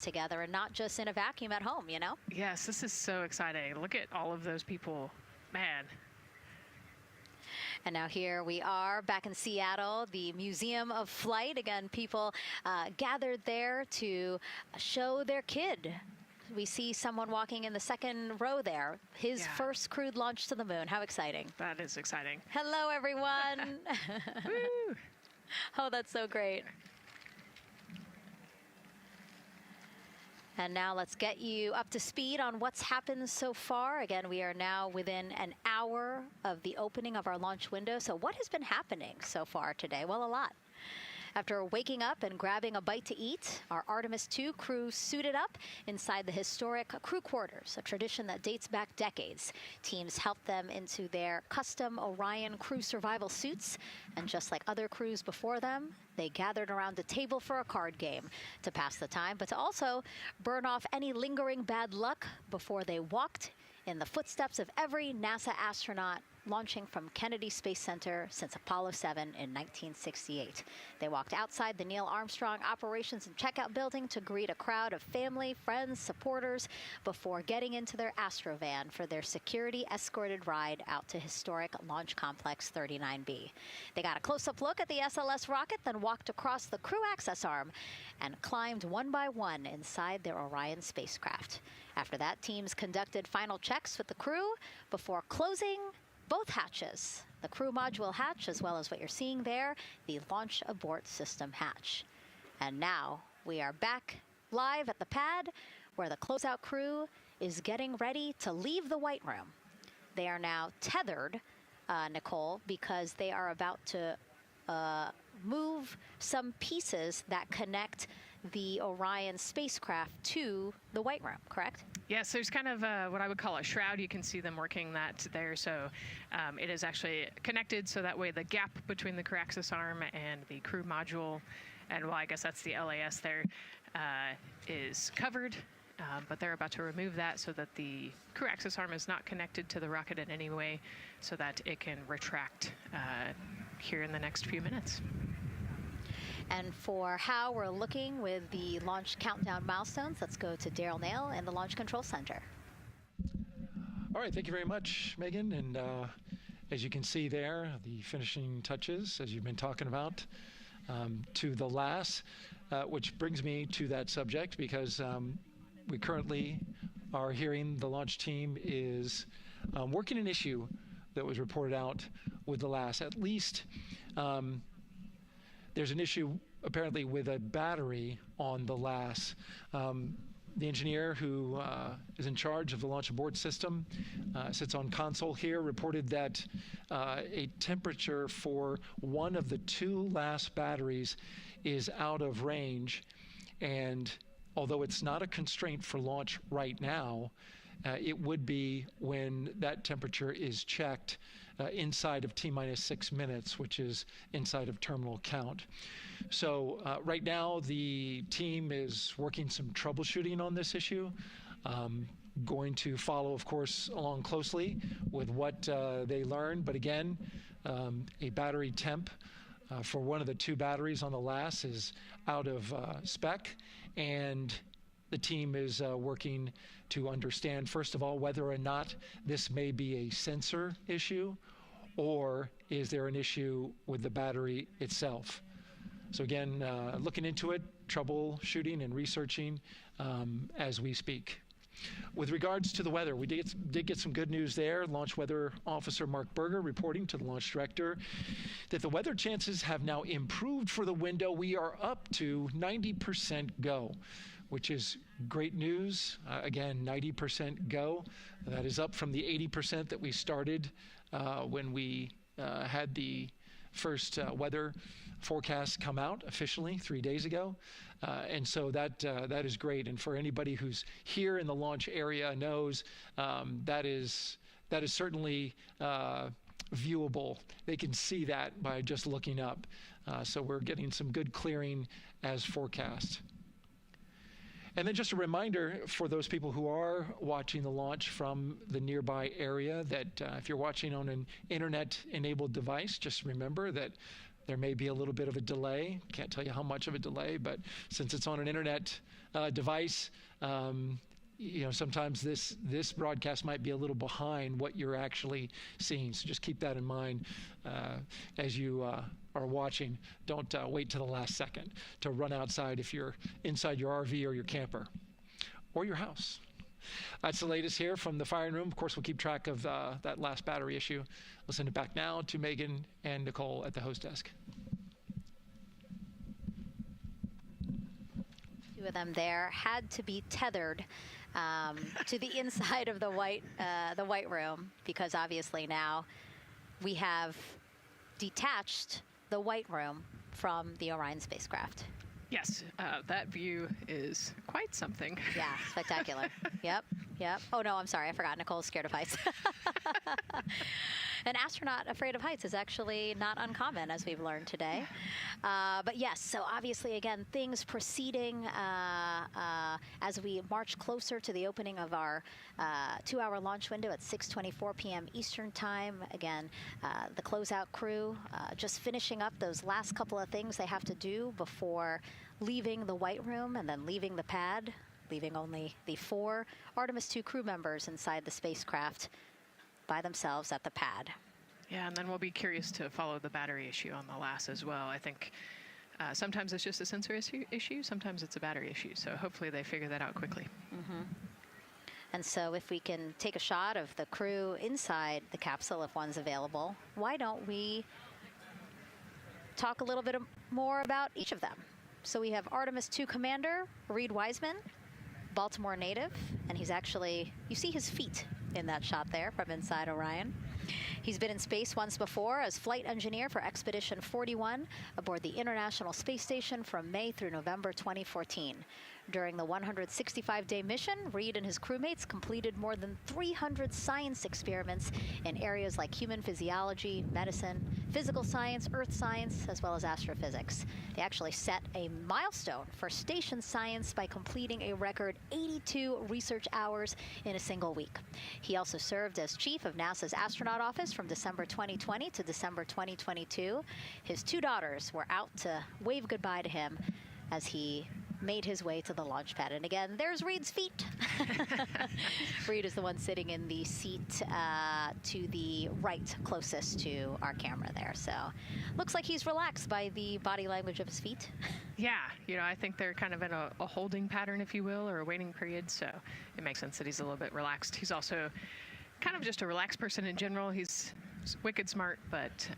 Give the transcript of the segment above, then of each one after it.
together and not just in a vacuum at home, you know? Yes, this is so exciting. Look at all of those people. Man. And now here we are back in Seattle, the Museum of Flight. Again, people gathered there to show their kid. We see someone walking in the second row there. His first crewed launch to the moon. How exciting. That is exciting. Hello, everyone. Woo! Oh, that's so great. And now let's get you up to speed on what's happened so far. Again, we are now within an hour of the opening of our launch window. So what has been happening so far today? Well, a lot. After waking up and grabbing a bite to eat, our Artemis II crew suited up inside the historic crew quarters, a tradition that dates back decades. Teams helped them into their custom Orion crew survival suits, and just like other crews before them, they gathered around a table for a card game to pass the time, but to also burn off any lingering bad luck before they walked in the footsteps of every NASA astronaut launching from Kennedy Space Center since Apollo 7 in 1968. They walked outside the Neil Armstrong Operations and Checkout Building to greet a crowd of family, friends, supporters before getting into their Astrovan for their security-escorted ride out to historic Launch Complex 39B. They got a close-up look at the SLS rocket, then walked across the crew access arm and climbed one by one inside their Orion spacecraft. After that, teams conducted final checks with the crew before closing both hatches, the crew module hatch, as well as what you're seeing there, the launch abort system hatch. And now we are back live at the pad where the closeout crew is getting ready to leave the White Room. They are now tethered, Nicole, because they are about to move some pieces that connect the Orion spacecraft to the White Room, correct? Yes, there's kind of what I would call a shroud. You can see them working that there. So it is actually connected, so that way the gap between the crew access arm and the crew module, and well, I guess that's the LAS there, is covered. But they're about to remove that so that the crew access arm is not connected to the rocket in any way, so that it can retract here in the next few minutes. And for how we're looking with the launch countdown milestones, let's go to Daryl Nail in the Launch Control Center. All right, thank you very much, Megan. And as you can see there, the finishing touches, as you've been talking about, to the LAS, which brings me to that subject, because we currently are hearing the launch team is working an issue that was reported out with the LAS. At least there's an issue apparently with a battery on the LAS. The engineer who is in charge of the launch abort system sits on console here, reported that a temperature for one of the two LAS batteries is out of range, and although it's not a constraint for launch right now, it would be when that temperature is checked inside of T-minus 6 minutes, which is inside of terminal count. So right now, the team is working some troubleshooting on this issue. Going to follow, of course, along closely with what they learn. But again, a battery temp for one of the two batteries on the LAS is out of spec, and the team is working to understand, first of all, whether or not this may be a sensor issue, or is there an issue with the battery itself. So again, looking into it, troubleshooting and researching as we speak. With regards to the weather, we did get some good news there. Launch Weather Officer Mark Berger reporting to the launch director that the weather chances have now improved for the window. We are up to 90% go, which is great news. Again, 90% go. That is up from the 80% that we started when we had the first weather forecast come out officially 3 days ago. And so that is great. And for anybody who's here in the launch area knows that is certainly viewable. They can see that by just looking up. So we're getting some good clearing as forecast. And then just a reminder for those people who are watching the launch from the nearby area that if you're watching on an internet-enabled device, just remember that there may be a little bit of a delay. Can't tell you how much of a delay, but since it's on an internet device, sometimes this broadcast might be a little behind what you're actually seeing. So just keep that in mind as you are watching. Don't wait to the last second to run outside if you're inside your RV or your camper or your house. That's the latest here from the firing room. Of course, we'll keep track of that last battery issue. We'll send it back now to Megan and Nicole at the host desk. Two of them there had to be tethered to the inside of the white room, because obviously now we have detached the White Room from the Orion spacecraft. Yes, that view is quite something. Yeah, spectacular. Yep. Yep. Oh, no, I'm sorry. I forgot. Nicole's scared of heights. An astronaut afraid of heights is actually not uncommon, as we've learned today. But yes, so obviously, again, things proceeding as we march closer to the opening of our 2-hour launch window at 6:24 p.m. Eastern Time. Again, the closeout crew just finishing up those last couple of things they have to do before leaving the White Room and then leaving the pad, leaving only the 4 Artemis II crew members inside the spacecraft by themselves at the pad. Yeah, and then we'll be curious to follow the battery issue on the LAS as well. I think sometimes it's just a sensor issue, sometimes it's a battery issue. So hopefully they figure that out quickly. And so if we can take a shot of the crew inside the capsule, if one's available, why don't we talk a little bit more about each of them? So we have Artemis II Commander Reed Wiseman, Baltimore native, and he's actually, you see his feet in that shot there from inside Orion. He's been in space once before as flight engineer for Expedition 41 aboard the International Space Station from May through November 2014. During the 165-day mission, Reed and his crewmates completed more than 300 science experiments in areas like human physiology, medicine, physical science, earth science, as well as astrophysics. They actually set a milestone for station science by completing a record 82 research hours in a single week. He also served as chief of NASA's astronaut office from December 2020 to December 2022. His 2 daughters were out to wave goodbye to him as he made his way to the launch pad. And again, there's Reed's feet. Reed is the one sitting in the seat to the right, closest to our camera there. So looks like he's relaxed by the body language of his feet. Yeah, you know, I think they're kind of in a holding pattern, if you will, or a waiting period. So it makes sense that he's a little bit relaxed. He's also kind of just a relaxed person in general. He's wicked smart, but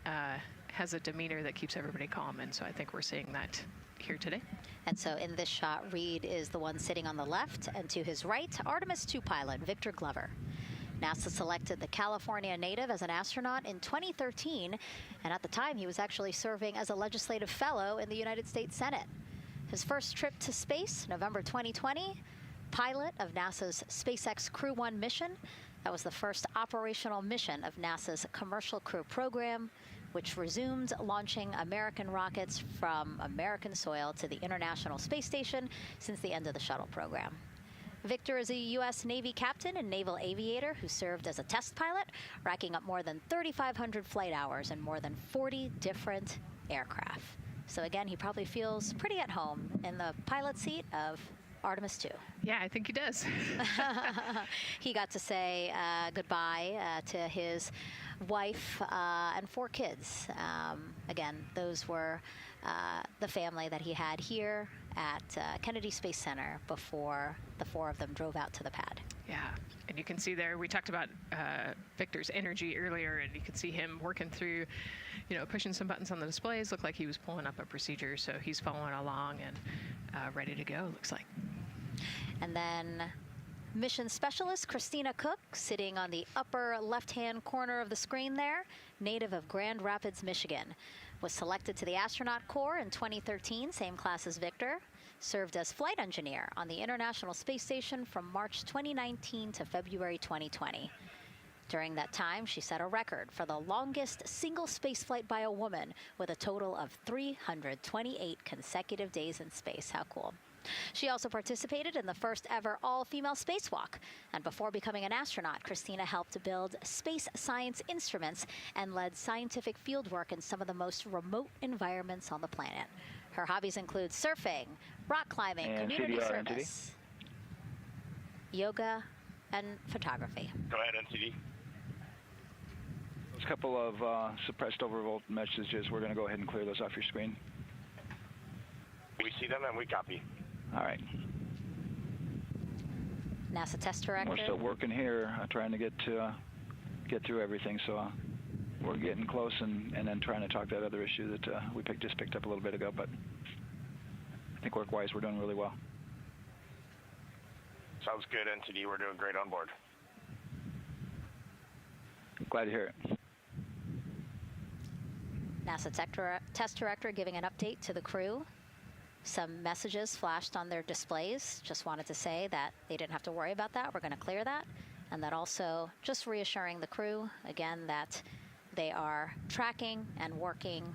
has a demeanor that keeps everybody calm. And so I think we're seeing that here today. And so in this shot, Reed is the one sitting on the left, and to his right, Artemis II pilot Victor Glover. NASA selected the California native as an astronaut in 2013, and at the time he was actually serving as a legislative fellow in the United States Senate. His first trip to space, November 2020, pilot of NASA's SpaceX Crew 1 mission. That was the first operational mission of NASA's Commercial Crew program, which resumed launching American rockets from American soil to the International Space Station since the end of the shuttle program. Victor is a U.S. Navy captain and naval aviator who served as a test pilot, racking up more than 3,500 flight hours in more than 40 different aircraft. So again, he probably feels pretty at home in the pilot seat of Artemis II. Yeah, I think he does. He got to say goodbye to his wife and 4 kids. Again, those were the family that he had here at Kennedy Space Center before the 4 of them drove out to the pad. Yeah, and you can see there, we talked about Victor's energy earlier, and you can see him working through, you know, pushing some buttons on the displays. Looked like he was pulling up a procedure, so he's following along and ready to go, looks like. And then mission specialist Christina Cook, sitting on the upper left-hand corner of the screen there, native of Grand Rapids, Michigan, was selected to the Astronaut Corps in 2013, same class as Victor, served as flight engineer on the International Space Station from March 2019 to February 2020. During that time, she set a record for the longest single spaceflight by a woman with a total of 328 consecutive days in space. How cool. She also participated in the first ever all-female spacewalk. And before becoming an astronaut, Christina helped build space science instruments and led scientific fieldwork in some of the most remote environments on the planet. Her hobbies include surfing, rock climbing, and community CDR, service, yoga, and photography. Go ahead, NCD. There's a couple of suppressed overvolt messages. We're going to go ahead and clear those off your screen. We see them and we copy. All right. NASA test director. We're still working here, trying to get through everything. So we're getting close, and then trying to talk that other issue that we just picked up a little bit ago. But I think work-wise, we're doing really well. Sounds good, NTD. We're doing great on board. Glad to hear it. NASA test director giving an update to the crew. Some messages flashed on their displays. Just wanted to say that they didn't have to worry about that. We're going to clear that. And that also just reassuring the crew, again, that they are tracking and working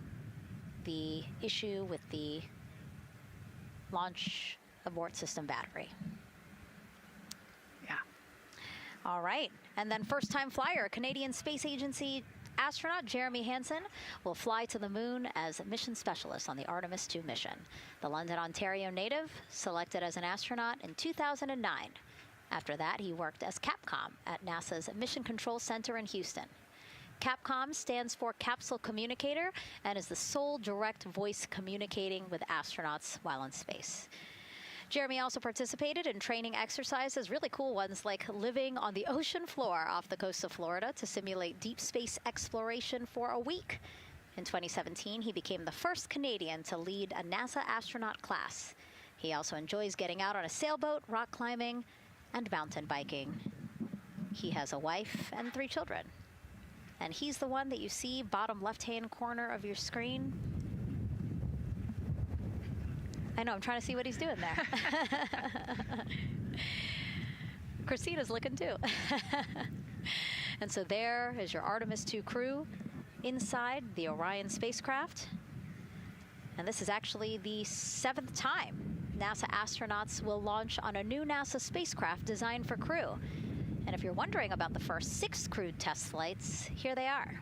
the issue with the launch abort system battery. Yeah. All right. And then first-time flyer, Canadian Space Agency astronaut Jeremy Hansen will fly to the moon as mission specialist on the Artemis II mission. The London, Ontario native selected as an astronaut in 2009. After that, he worked as Capcom at NASA's Mission Control Center in Houston. Capcom stands for Capsule Communicator and is the sole direct voice communicating with astronauts while in space. Jeremy also participated in training exercises, really cool ones, like living on the ocean floor off the coast of Florida to simulate deep space exploration for a week. In 2017, he became the first Canadian to lead a NASA astronaut class. He also enjoys getting out on a sailboat, rock climbing, and mountain biking. He has a wife and 3 children. And he's the one that you see bottom left-hand corner of your screen. I know, I'm trying to see what he's doing there. Christina's looking too. And so there is your Artemis II crew inside the Orion spacecraft. And this is actually the 7th time NASA astronauts will launch on a new NASA spacecraft designed for crew. And if you're wondering about the first 6 crewed test flights, here they are.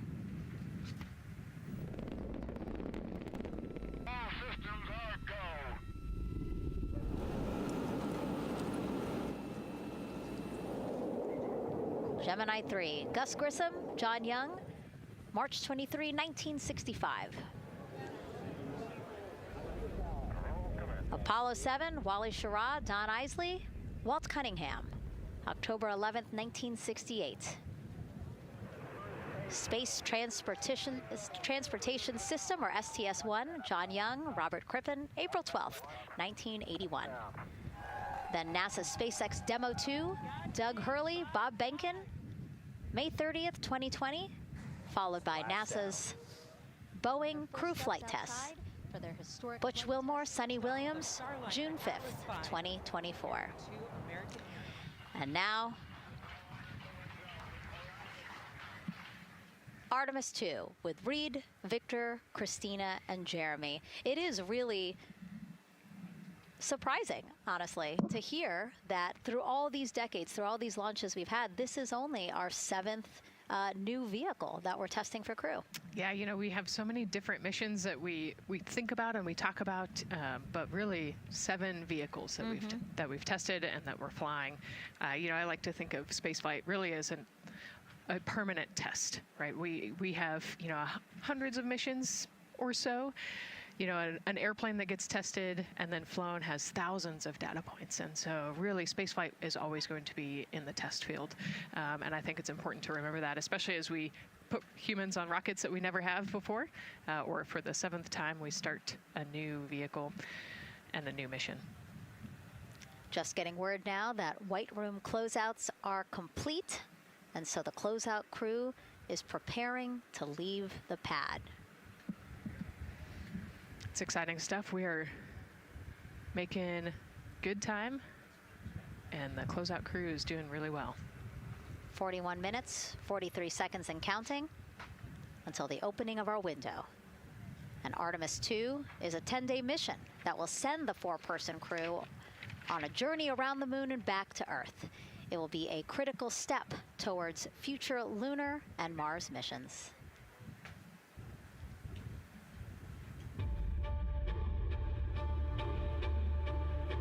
Gemini 3, Gus Grissom, John Young, March 23, 1965. Apollo 7, Wally Schirra, Don Isley, Walt Cunningham, October 11, 1968. Space Transportation System, or STS-1, John Young, Robert Crippen, April 12, 1981. Then NASA SpaceX Demo 2, Doug Hurley, Bob Behnken, May 30th, 2020, followed by NASA's Boeing crew flight tests. Butch Wilmore, Sonny Williams, June 5th, 2024. And now, Artemis II with Reed, Victor, Christina, and Jeremy. It is really surprising, honestly, to hear that through all these decades, through all these launches we've had, this is only our 7th new vehicle that we're testing for crew. Yeah, you know, we have so many different missions that we think about and we talk about, but really 7 vehicles that we've tested and that we're flying. You know, I like to think of spaceflight really as a permanent test, right? We have, you know, hundreds of missions or so. You know, an airplane that gets tested and then flown has thousands of data points. And so really spaceflight is always going to be in the test field. And I think it's important to remember that, especially as we put humans on rockets that we never have before, or for the 7th time we start a new vehicle and a new mission. Just getting word now that White Room closeouts are complete. And so the closeout crew is preparing to leave the pad. It's exciting stuff. We are making good time, and the closeout crew is doing really well. 41 minutes, 43 seconds and counting until the opening of our window. And Artemis II is a 10-day mission that will send the 4-person crew on a journey around the moon and back to Earth. It will be a critical step towards future lunar and Mars missions.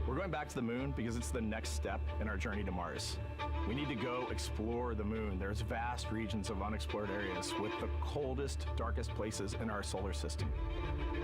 We're going back to the moon because it's the next step in our journey to Mars. We need to go explore the moon. There's vast regions of unexplored areas with the coldest, darkest places in our solar system.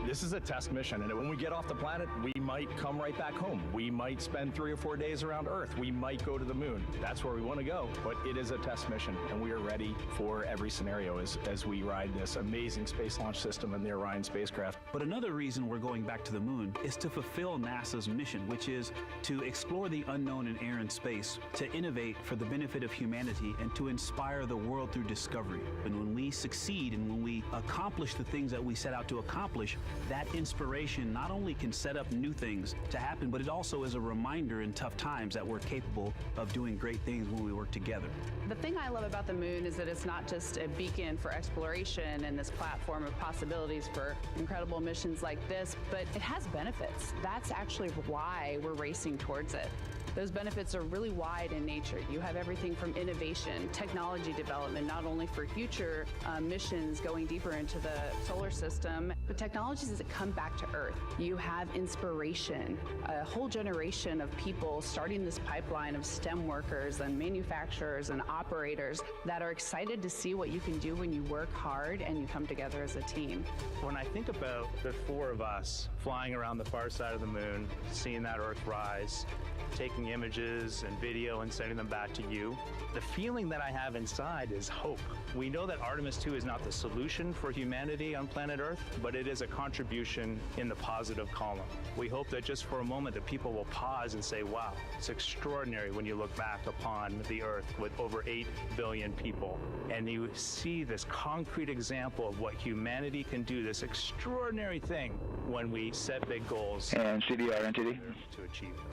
This is a test mission, and when we get off the planet, we might come right back home. We might spend 3 or 4 days around Earth. We might go to the moon. That's where we want to go, but it is a test mission, and we are ready for every scenario as we ride this amazing space launch system and the Orion spacecraft. But another reason we're going back to the moon is to fulfill NASA's mission, which is to explore the unknown in air and space, to innovate for the benefit of humanity and to inspire the world through discovery. And when we succeed and when we accomplish the things that we set out to accomplish, that inspiration not only can set up new things to happen, but it also is a reminder in tough times that we're capable of doing great things when we work together. The thing I love about the moon is that it's not just a beacon for exploration and this platform of possibilities for incredible missions like this, but it has benefits. That's actually why we're racing towards it. Those benefits are really wide in nature. You have everything from innovation, technology development, not only for future missions going deeper into the solar system, but technologies that come back to Earth. You have inspiration, a whole generation of people starting this pipeline of STEM workers and manufacturers and operators that are excited to see what you can do when you work hard and you come together as a team. When I think about the four of us flying around the far side of the moon, seeing that Earth rise, taking images and video and sending them back to you, the feeling that I have inside is hope. We know that Artemis 2 is not the solution for humanity on planet Earth, but it is a contribution in the positive column. We hope that just for a moment that people will pause and say, wow, it's extraordinary when you look back upon the Earth with over 8 billion people, and you see this concrete example of what humanity can do, this extraordinary thing when we set big goals And CDR NTD. to achieve them.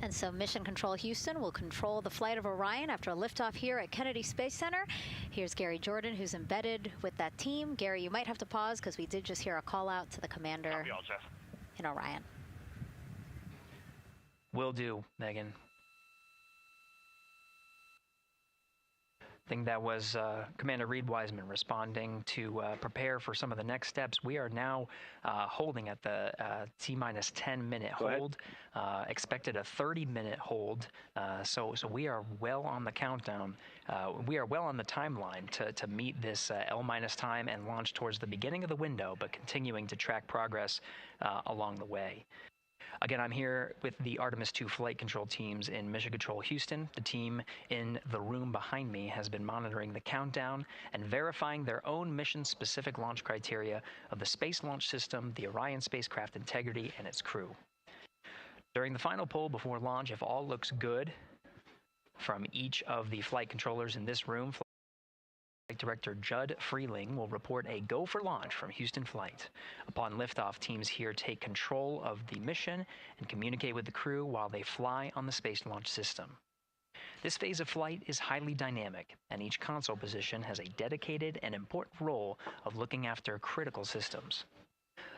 And so Mission Control Houston will control the flight of Orion after a liftoff here at Kennedy Space Center. Here's Gary Jordan, who's embedded with that team. Gary, you might have to pause because we did just hear a call out to the commander Copy all, Jeff. in Orion. Will do, Megan. I think that was Commander Reed Wiseman responding to prepare for some of the next steps. We are now holding at the T-minus 10-minute hold. Expected a 30-minute hold. So we are well on the countdown. We are well on the timeline to meet this L-minus time and launch towards the beginning of the window, but continuing to track progress along the way. Again, I'm here with the Artemis 2 flight control teams in Mission Control Houston. The team in the room behind me has been monitoring the countdown and verifying their own mission-specific launch criteria of the Space Launch System, the Orion spacecraft integrity, and its crew. During the final poll before launch, if all looks good from each of the flight controllers in this room, Flight Director Judd Freeling will report a go for launch from Houston Flight. Upon liftoff, teams here take control of the mission and communicate with the crew while they fly on the Space Launch System. This phase of flight is highly dynamic, and each console position has a dedicated and important role of looking after critical systems.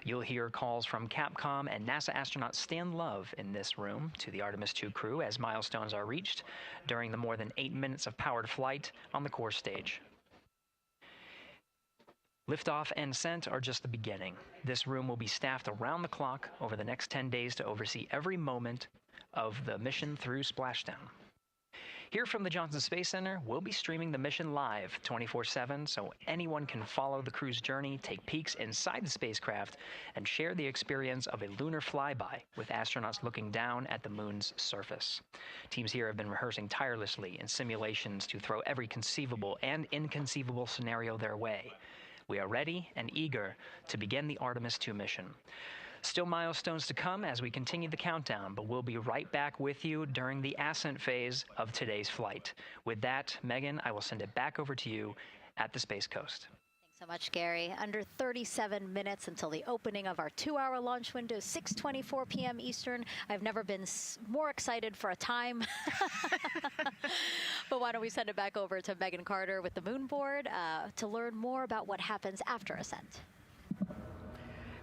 You'll hear calls from Capcom and NASA astronaut Stan Love in this room to the Artemis 2 crew as milestones are reached during the more than 8 minutes of powered flight on the core stage. Liftoff and ascent are just the beginning. This room will be staffed around the clock over the next 10 days to oversee every moment of the mission through splashdown. Here from the Johnson Space Center, we'll be streaming the mission live 24/7 so anyone can follow the crew's journey, take peeks inside the spacecraft, and share the experience of a lunar flyby with astronauts looking down at the moon's surface. Teams here have been rehearsing tirelessly in simulations to throw every conceivable and inconceivable scenario their way. We are ready and eager to begin the Artemis 2 mission. Still milestones to come as we continue the countdown, but we'll be right back with you during the ascent phase of today's flight. With that, Megan, I will send it back over to you at the Space Coast. So much, Gary. Under 37 minutes until the opening of our 2-hour launch window, 6:24 p.m. Eastern. I've never been more excited for a time. But why don't we send it back over to Megan Carter with the Moon Board to learn more about what happens after ascent.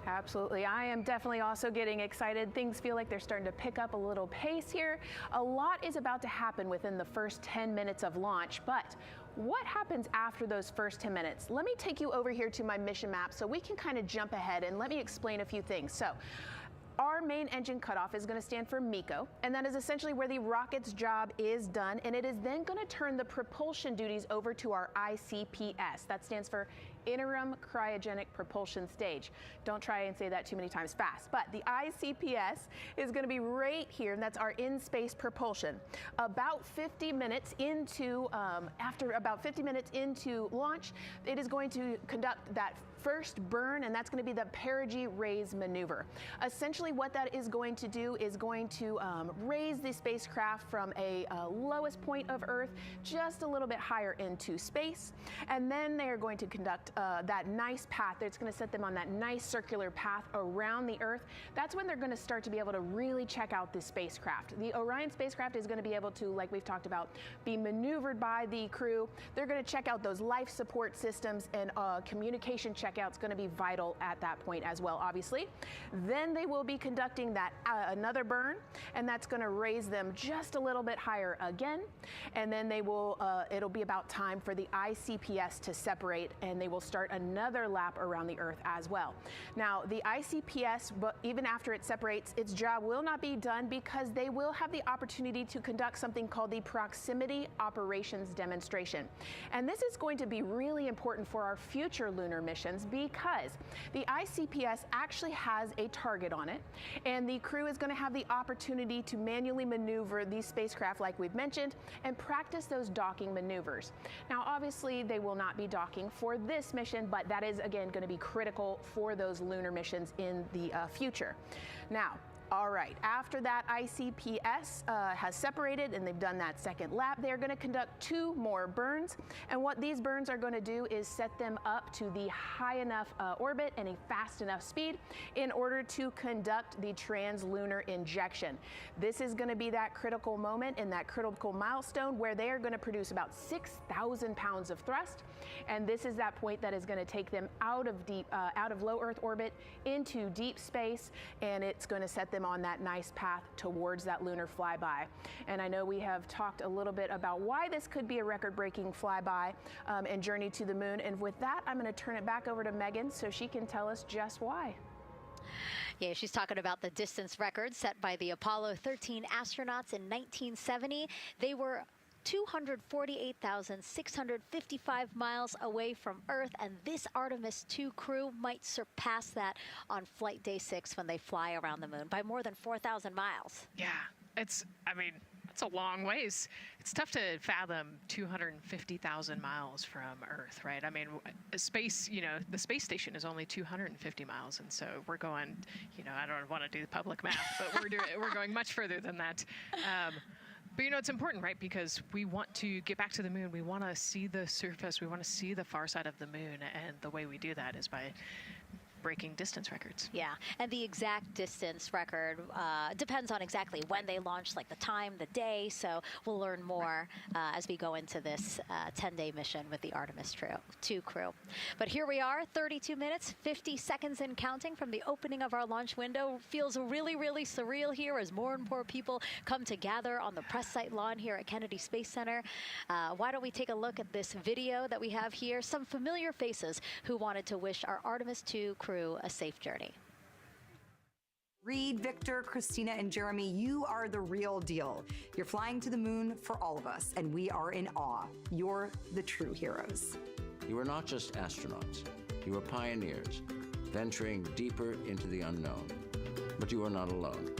Absolutely. I am definitely also getting excited. Things feel like they're starting to pick up a little pace here. A lot is about to happen within the first 10 minutes of launch, but what happens after those first 10 minutes? Let me take you over here to my mission map so we can kind of jump ahead and let me explain a few things. So, our main engine cutoff is going to stand for MECO, and that is essentially where the rocket's job is done, and it is then going to turn the propulsion duties over to our ICPS. That stands for Interim Cryogenic Propulsion Stage. Don't try and say that too many times fast, but the ICPS is going to be right here, and that's our in-space propulsion. About 50 minutes into, after about 50 minutes into launch, it is going to conduct that first burn, and that's going to be the perigee raise maneuver. Essentially what that is going to do is going to raise the spacecraft from a lowest point of Earth just a little bit higher into space, and then they are going to conduct that nice path. It's going to set them on that nice circular path around the Earth. That's when they're going to start to be able to really check out this spacecraft. The Orion spacecraft is going to be able to, like we've talked about, be maneuvered by the crew. They're going to check out those life support systems, and communication checkout's going to be vital at that point as well, obviously. Then they will be conducting that another burn, and that's going to raise them just a little bit higher again. And then they will, it'll be about time for the ICPS to separate, and they will start another lap around the Earth as well. Now, the ICPS, but even after it separates, its job will not be done, because they will have the opportunity to conduct something called the proximity operations demonstration. And this is going to be really important for our future lunar missions, because the ICPS actually has a target on it, and the crew is going to have the opportunity to manually maneuver these spacecraft like we've mentioned and practice those docking maneuvers. Now, obviously they will not be docking for this mission, but that is again going to be critical for those lunar missions in the future. Now, all right, after that ICPS has separated and they've done that second lap, they're going to conduct 2 more burns. And what these burns are going to do is set them up to the high enough orbit and a fast enough speed in order to conduct the translunar injection. This is going to be that critical moment and that critical milestone where they are going to produce about 6,000 pounds of thrust. And this is that point that is going to take them out of low Earth orbit into deep space, and it's going to set them on that nice path towards that lunar flyby. And I know we have talked a little bit about why this could be a record-breaking flyby and journey to the moon. And with that, I'm going to turn it back over to Megan so she can tell us just why. Yeah, she's talking about the distance record set by the Apollo 13 astronauts in 1970. They were 248,655 miles away from Earth, and this Artemis 2 crew might surpass that on flight day 6 when they fly around the moon by more than 4,000 miles. Yeah, it's a long ways. It's tough to fathom 250,000 miles from Earth, right? I mean, space, the space station is only 250 miles, and so we're going, I don't want to do the public math, but we're going much further than that. But it's important, right? Because we want to get back to the moon. We want to see the surface. We want to see the far side of the moon. And the way we do that is by breaking distance records. Yeah, and the exact distance record depends on exactly when they launched, like the time, the day. So we'll learn more as we go into this 10-day mission with the Artemis 2 crew. But here we are, 32 minutes, 50 seconds and counting from the opening of our launch window. Feels really, really surreal here as more and more people come to gather on the press site lawn here at Kennedy Space Center. Why don't we take a look at this video that we have here? Some familiar faces who wanted to wish our Artemis 2 crew a safe journey. Reed, Victor, Christina, and Jeremy, you are the real deal. You're flying to the moon for all of us, and we are in awe. You're the true heroes. You are not just astronauts. You are pioneers, venturing deeper into the unknown. But you are not alone.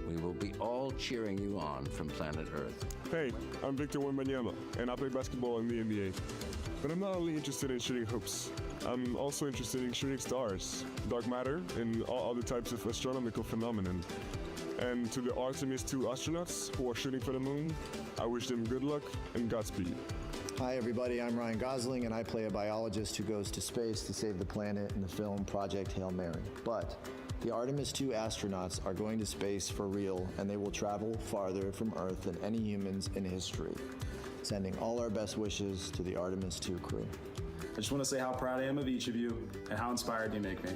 We will be all cheering you on from planet Earth. Hey, I'm Victor Wembanyama, and I play basketball in the NBA. But I'm not only interested in shooting hoops. I'm also interested in shooting stars, dark matter, and all other types of astronomical phenomenon. And to the Artemis 2 astronauts who are shooting for the moon, I wish them good luck and Godspeed. Hi everybody, I'm Ryan Gosling, and I play a biologist who goes to space to save the planet in the film Project Hail Mary. But the Artemis 2 astronauts are going to space for real, and they will travel farther from Earth than any humans in history. Sending all our best wishes to the Artemis 2 crew. I just want to say how proud I am of each of you and how inspired you make me.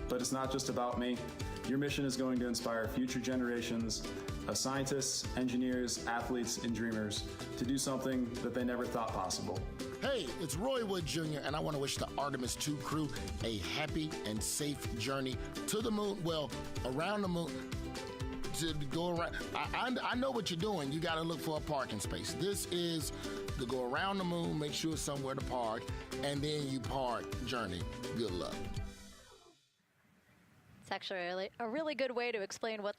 But it's not just about me. Your mission is going to inspire future generations of scientists, engineers, athletes, and dreamers to do something that they never thought possible. Hey, it's Roy Wood Jr., and I want to wish the Artemis 2 crew a happy and safe journey to the moon, well, around the moon. To go around, I know what you're doing. You got to look for a parking space. This is to go around the moon, make sure it's somewhere to park, and then you park journey. Good luck. It's actually a really good way to explain what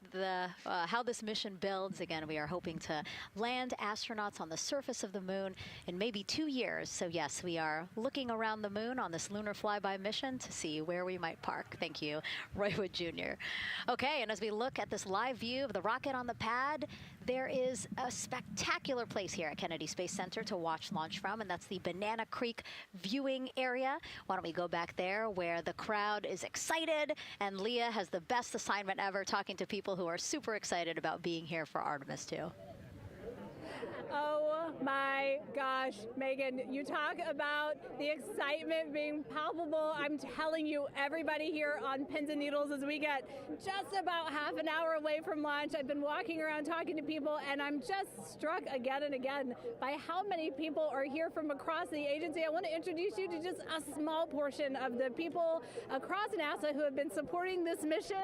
how this mission builds. Again, we are hoping to land astronauts on the surface of the moon in maybe 2 years. So yes, we are looking around the moon on this lunar flyby mission to see where we might park. Thank you, Roy Wood Jr. Okay, and as we look at this live view of the rocket on the pad, there is a spectacular place here at Kennedy Space Center to watch launch from, and that's the Banana Creek viewing area. Why don't we go back there where the crowd is excited, and Leah has the best assignment ever talking to people who are super excited about being here for Artemis 2. Oh my gosh, Megan, you talk about the excitement being palpable. I'm telling you, everybody here on pins and needles as we get just about half an hour away from launch. I've been walking around talking to people, and I'm just struck again and again by how many people are here from across the agency. I want to introduce you to just a small portion of the people across NASA who have been supporting this mission.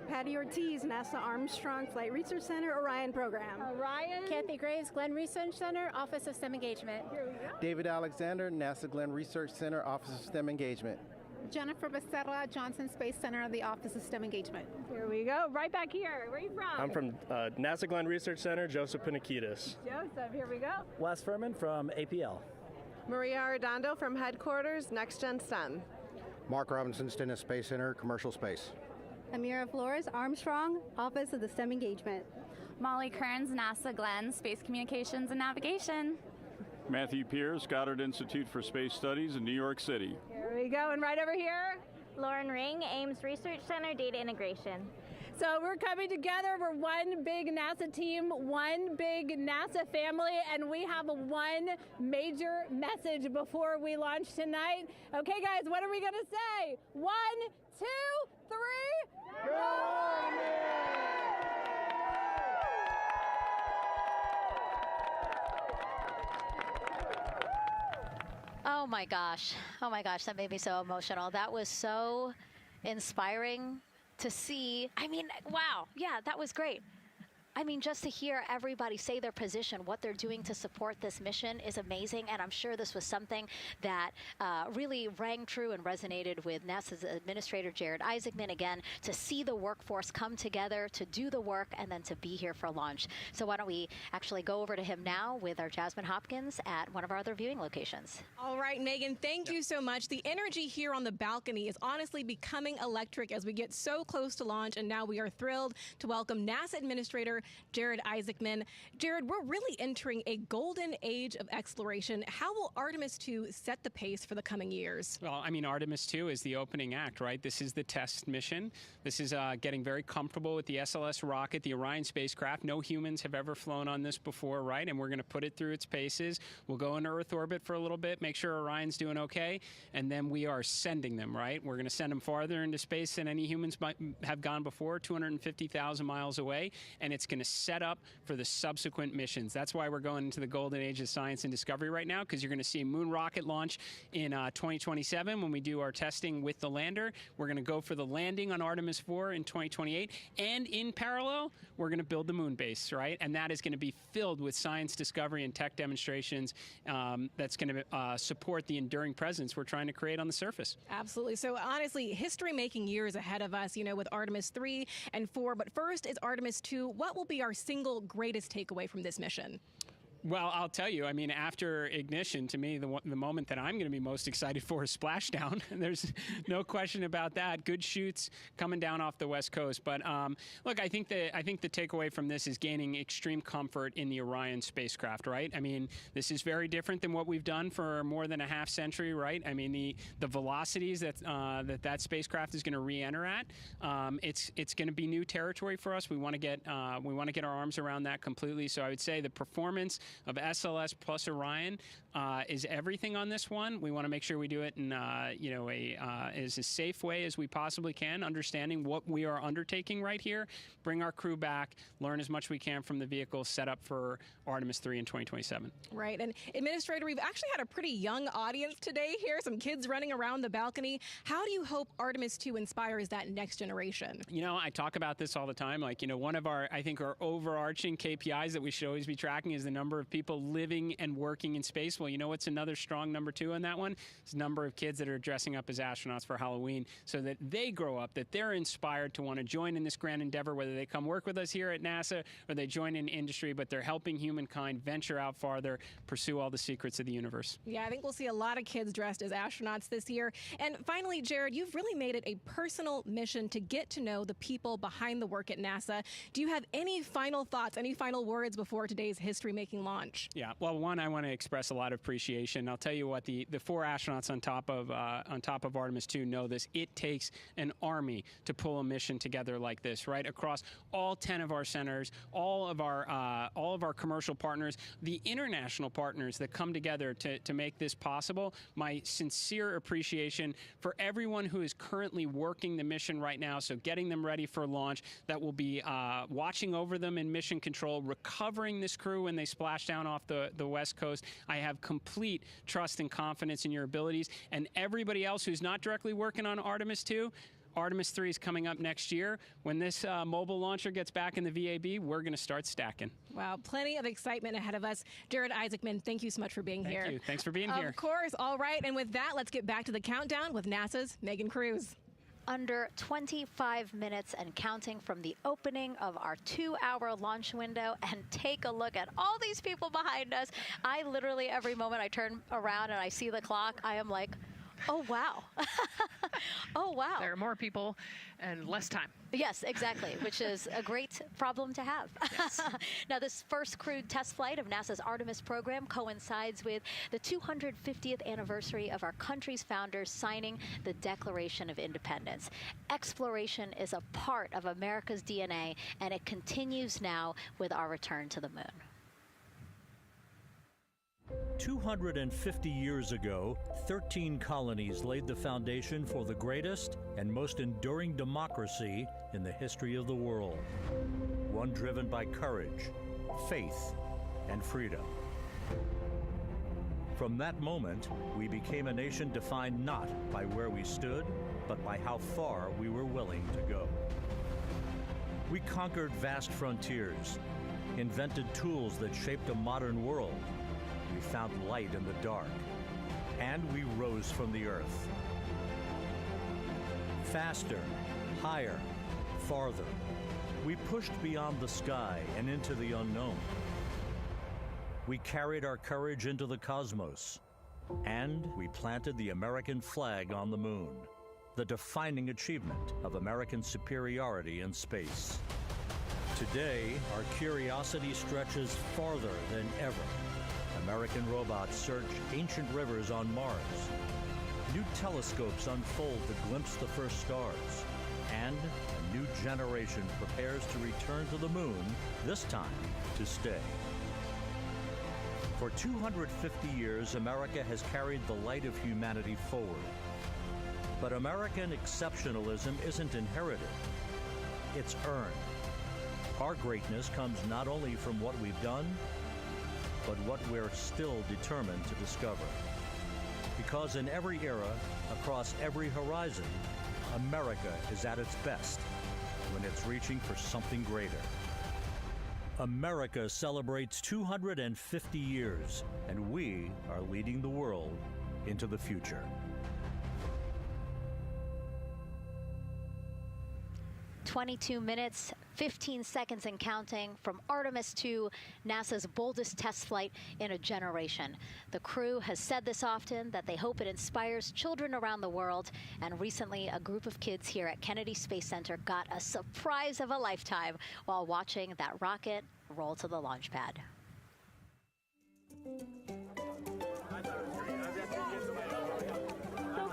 Patty Ortiz, NASA Armstrong Flight Research Center, Orion Program. Orion. Kathy Graves, Glenn Research Center, Office of STEM Engagement. David Alexander, NASA Glenn Research Center, Office of STEM Engagement. Jennifer Becerra, Johnson Space Center, the Office of STEM Engagement. Here we go, right back here. Where are you from? I'm from NASA Glenn Research Center, Joseph Panakitis. Joseph, here we go. Wes Furman from APL. Maria Arredondo from Headquarters, Next Gen STEM. Mark Robinson, Stennis Space Center, Commercial Space. Amira Flores, Armstrong, Office of the STEM Engagement. Molly Kearns, NASA Glenn, Space Communications and Navigation. Matthew Pierce, Goddard Institute for Space Studies in New York City. Here we go, and right over here. Lauren Ring, Ames Research Center, Data Integration. So we're coming together. We're one big NASA team, one big NASA family, and we have one major message before we launch tonight. Okay, guys, what are we going to say? 1, 2, 3, go! Oh my gosh, that made me so emotional. That was so inspiring to see. I mean, wow, yeah, that was great. I mean, just to hear everybody say their position, what they're doing to support this mission is amazing. And I'm sure this was something that really rang true and resonated with NASA's Administrator Jared Isaacman, again, to see the workforce come together to do the work and then to be here for launch. So why don't we actually go over to him now with our Jasmine Hopkins at one of our other viewing locations. All right, Megan, thank you so much. The energy here on the balcony is honestly becoming electric as we get so close to launch. And now we are thrilled to welcome NASA Administrator Jared Isaacman. Jared, we're really entering a golden age of exploration. How will Artemis 2 set the pace for the coming years? Well, I mean, Artemis 2 is the opening act, right? This is the test mission. This is getting very comfortable with the SLS rocket, the Orion spacecraft. No humans have ever flown on this before, right? And we're going to put it through its paces. We'll go into Earth orbit for a little bit, make sure Orion's doing okay, and then we are sending them, right? We're going to send them farther into space than any humans might have gone before, 250,000 miles away, and it's going to set up for the subsequent missions. That's why we're going into the golden age of science and discovery right now, because you're going to see a moon rocket launch in 2027 when we do our testing with the lander. We're going to go for the landing on Artemis 4 in 2028, and in parallel, we're going to build the moon base, right? And that is going to be filled with science discovery and tech demonstrations that's going to support the enduring presence we're trying to create on the surface. Absolutely. So honestly, history-making years ahead of us, you know, with Artemis 3 and 4. But first is Artemis 2. What will be our single greatest takeaway from this mission? Well, I'll tell you, I mean, after ignition, to me, the moment that I'm going to be most excited for is splashdown. There's no question about that. Good shoots coming down off the West Coast. But look, I think the takeaway from this is gaining extreme comfort in the Orion spacecraft, right? I mean, this is very different than what we've done for more than a half century, right? I mean, the velocities that spacecraft is going to re-enter at, it's going to be new territory for us. We want to get our arms around that completely. So I would say the performance of SLS plus Orion is everything on this one. We want to make sure we do it in as a safe way as we possibly can, understanding what we are undertaking right here, bring our crew back, learn as much as we can from the vehicle, set up for Artemis 3 in 2027. Right. And Administrator, we've actually had a pretty young audience today here, some kids running around the balcony. How do you hope Artemis 2 inspires that next generation? You know, I talk about this all the time. Like, you know, one of our overarching KPIs that we should always be tracking is the number number of people living and working in space. Well, you know what's another strong number 2 on that one? It's the number of kids that are dressing up as astronauts for Halloween so that they grow up, that they're inspired to want to join in this grand endeavor, whether they come work with us here at NASA or they join in industry, but they're helping humankind venture out farther, pursue all the secrets of the universe. Yeah, I think we'll see a lot of kids dressed as astronauts this year. And finally, Jared, you've really made it a personal mission to get to know the people behind the work at NASA. Do you have any final thoughts, any final words before today's history-making launch? Yeah, well, one, I want to express a lot of appreciation. I'll tell you what, the 4 astronauts on top of Artemis 2 know this. It takes an army to pull a mission together like this, right? Across all 10 of our centers, all of our commercial partners, the international partners that come together to make this possible. My sincere appreciation for everyone who is currently working the mission right now, so getting them ready for launch, that will be watching over them in mission control, recovering this crew when they splash down off the West Coast. I have complete trust and confidence in your abilities. And everybody else who's not directly working on Artemis 2, Artemis 3 is coming up next year. When this mobile launcher gets back in the VAB, we're going to start stacking. Wow, plenty of excitement ahead of us. Jared Isaacman, thank you so much for being here. Thank you. Thanks for being here. Of course. All right. And with that, let's get back to the countdown with NASA's Megan Cruz. Under 25 minutes and counting from the opening of our 2-hour launch window, and take a look at all these people behind us. I literally, every moment I turn around and I see the clock, I am like, oh, wow. Oh, wow. There are more people and less time. Yes, exactly, which is a great problem to have. Yes. Now, this first crewed test flight of NASA's Artemis program coincides with the 250th anniversary of our country's founders signing the Declaration of Independence. Exploration is a part of America's DNA, and it continues now with our return to the moon. 250 years ago, 13 colonies laid the foundation for the greatest and most enduring democracy in the history of the world. One driven by courage, faith, and freedom. From that moment, we became a nation defined not by where we stood, but by how far we were willing to go. We conquered vast frontiers, invented tools that shaped a modern world. We found light in the dark, and we rose from the earth. Faster, higher, farther. We pushed beyond the sky and into the unknown. We carried our courage into the cosmos, and we planted the American flag on the moon, the defining achievement of American superiority in space. Today, our curiosity stretches farther than ever. American robots search ancient rivers on Mars. New telescopes unfold to glimpse the first stars. And a new generation prepares to return to the moon, this time to stay. For 250 years, America has carried the light of humanity forward. But American exceptionalism isn't inherited, it's earned. Our greatness comes not only from what we've done, but what we're still determined to discover. Because in every era, across every horizon, America is at its best when it's reaching for something greater. America celebrates 250 years, and we are leading the world into the future. 22 minutes, 15 seconds and counting from Artemis 2, NASA's boldest test flight in a generation. The crew has said this often, that they hope it inspires children around the world. And recently, a group of kids here at Kennedy Space Center got a surprise of a lifetime while watching that rocket roll to the launch pad. So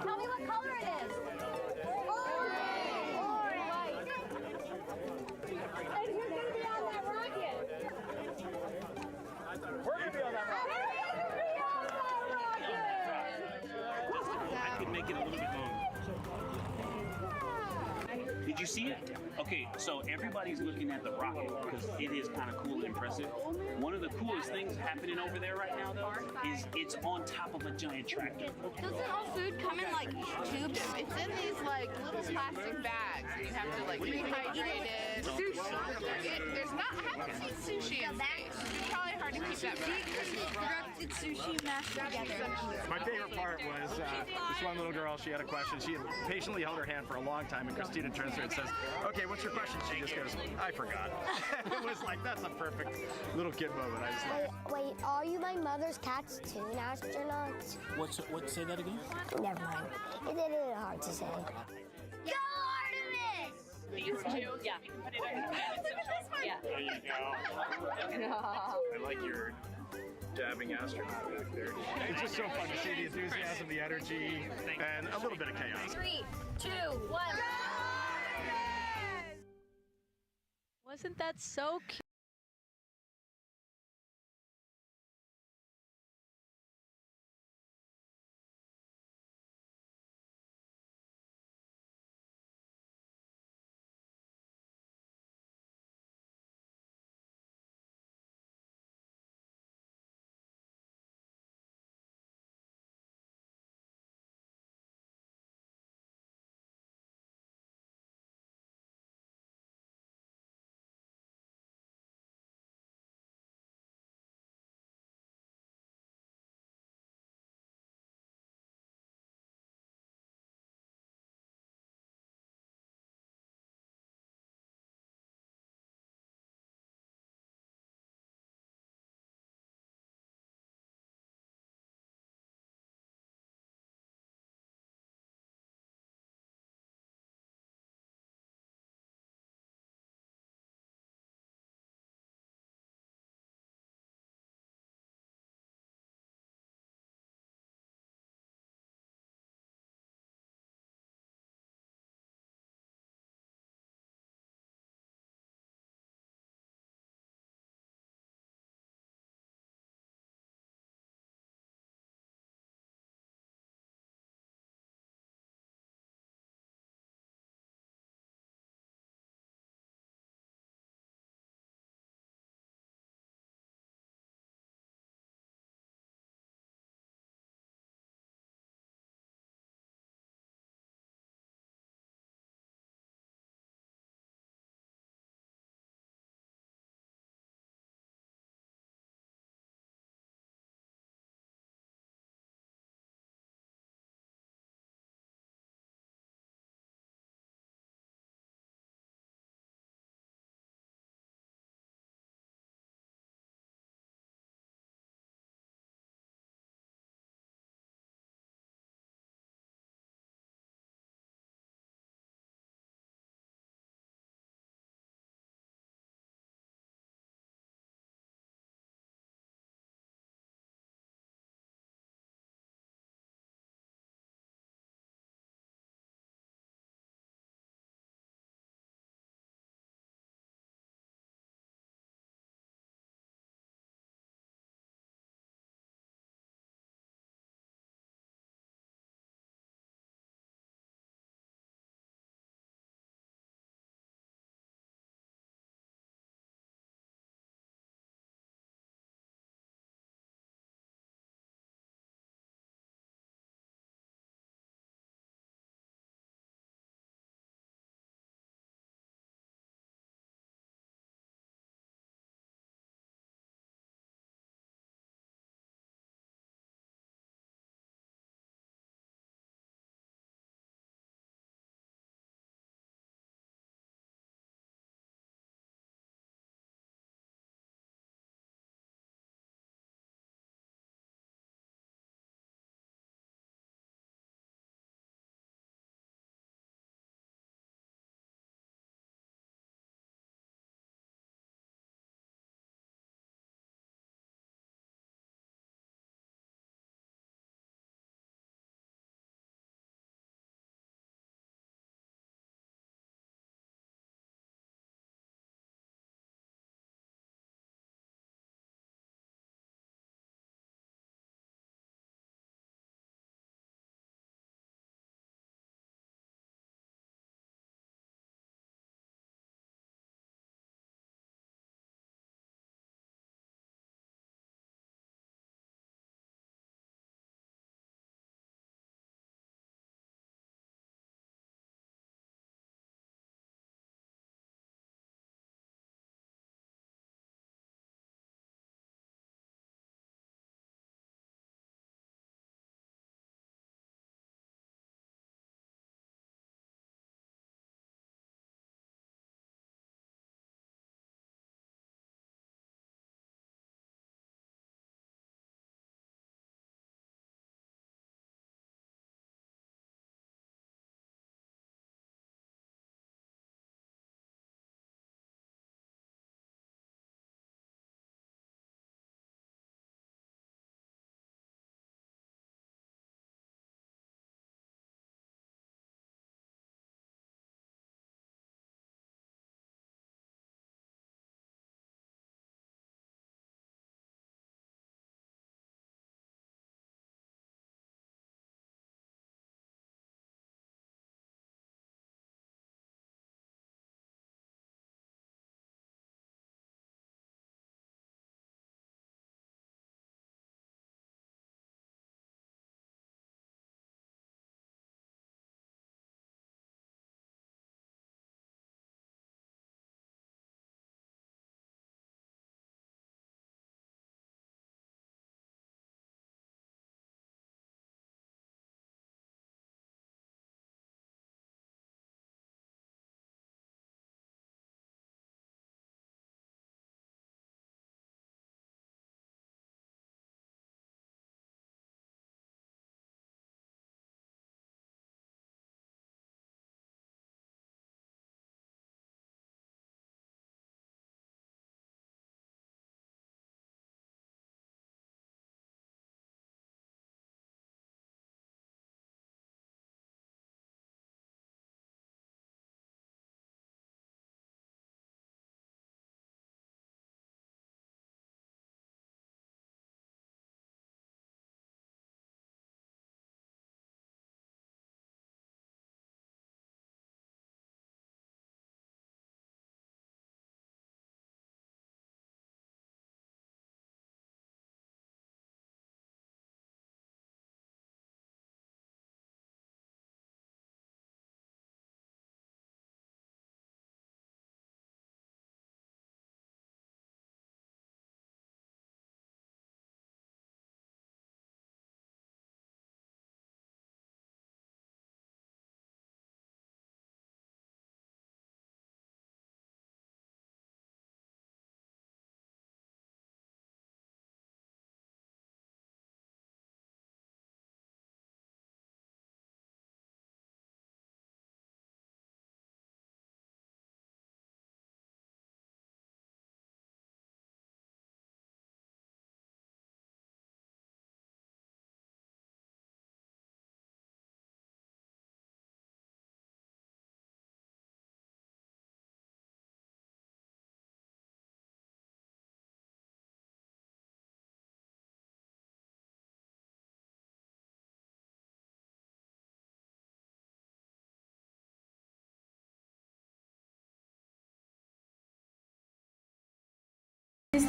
tell me what color it is. I could make it a little bit longer. Did you see it? Okay, so everybody's looking at the rocket because it is kind of cool and impressive. One of the coolest things happening over there right now, though, is it's on top of a giant tractor. Doesn't all food come in like tubes? It's in these like little plastic bags. You have to like rehydrate it. Sushi. There's not. I haven't seen sushi in space. It's probably hard to keep that back. Sushi mashed together. My favorite part was this one little girl. She had a question. She had patiently held her hand for a long time, and Christina turns to her and says, "Okay, what's your question?" She just goes, "I forgot." It was like, that's a perfect little kid moment. I just love. Wait, are you my mother's cartoon astronauts? What? Say that again? Never mind. It's a little hard to say. Go Artemis! These two? Yeah. Put it on. Look at this one. Yeah. There you go. I like your dabbing astronaut back there. It's just so fun to see the enthusiasm, the energy, and a little bit of chaos. 3, 2, 1. Wasn't that so cute?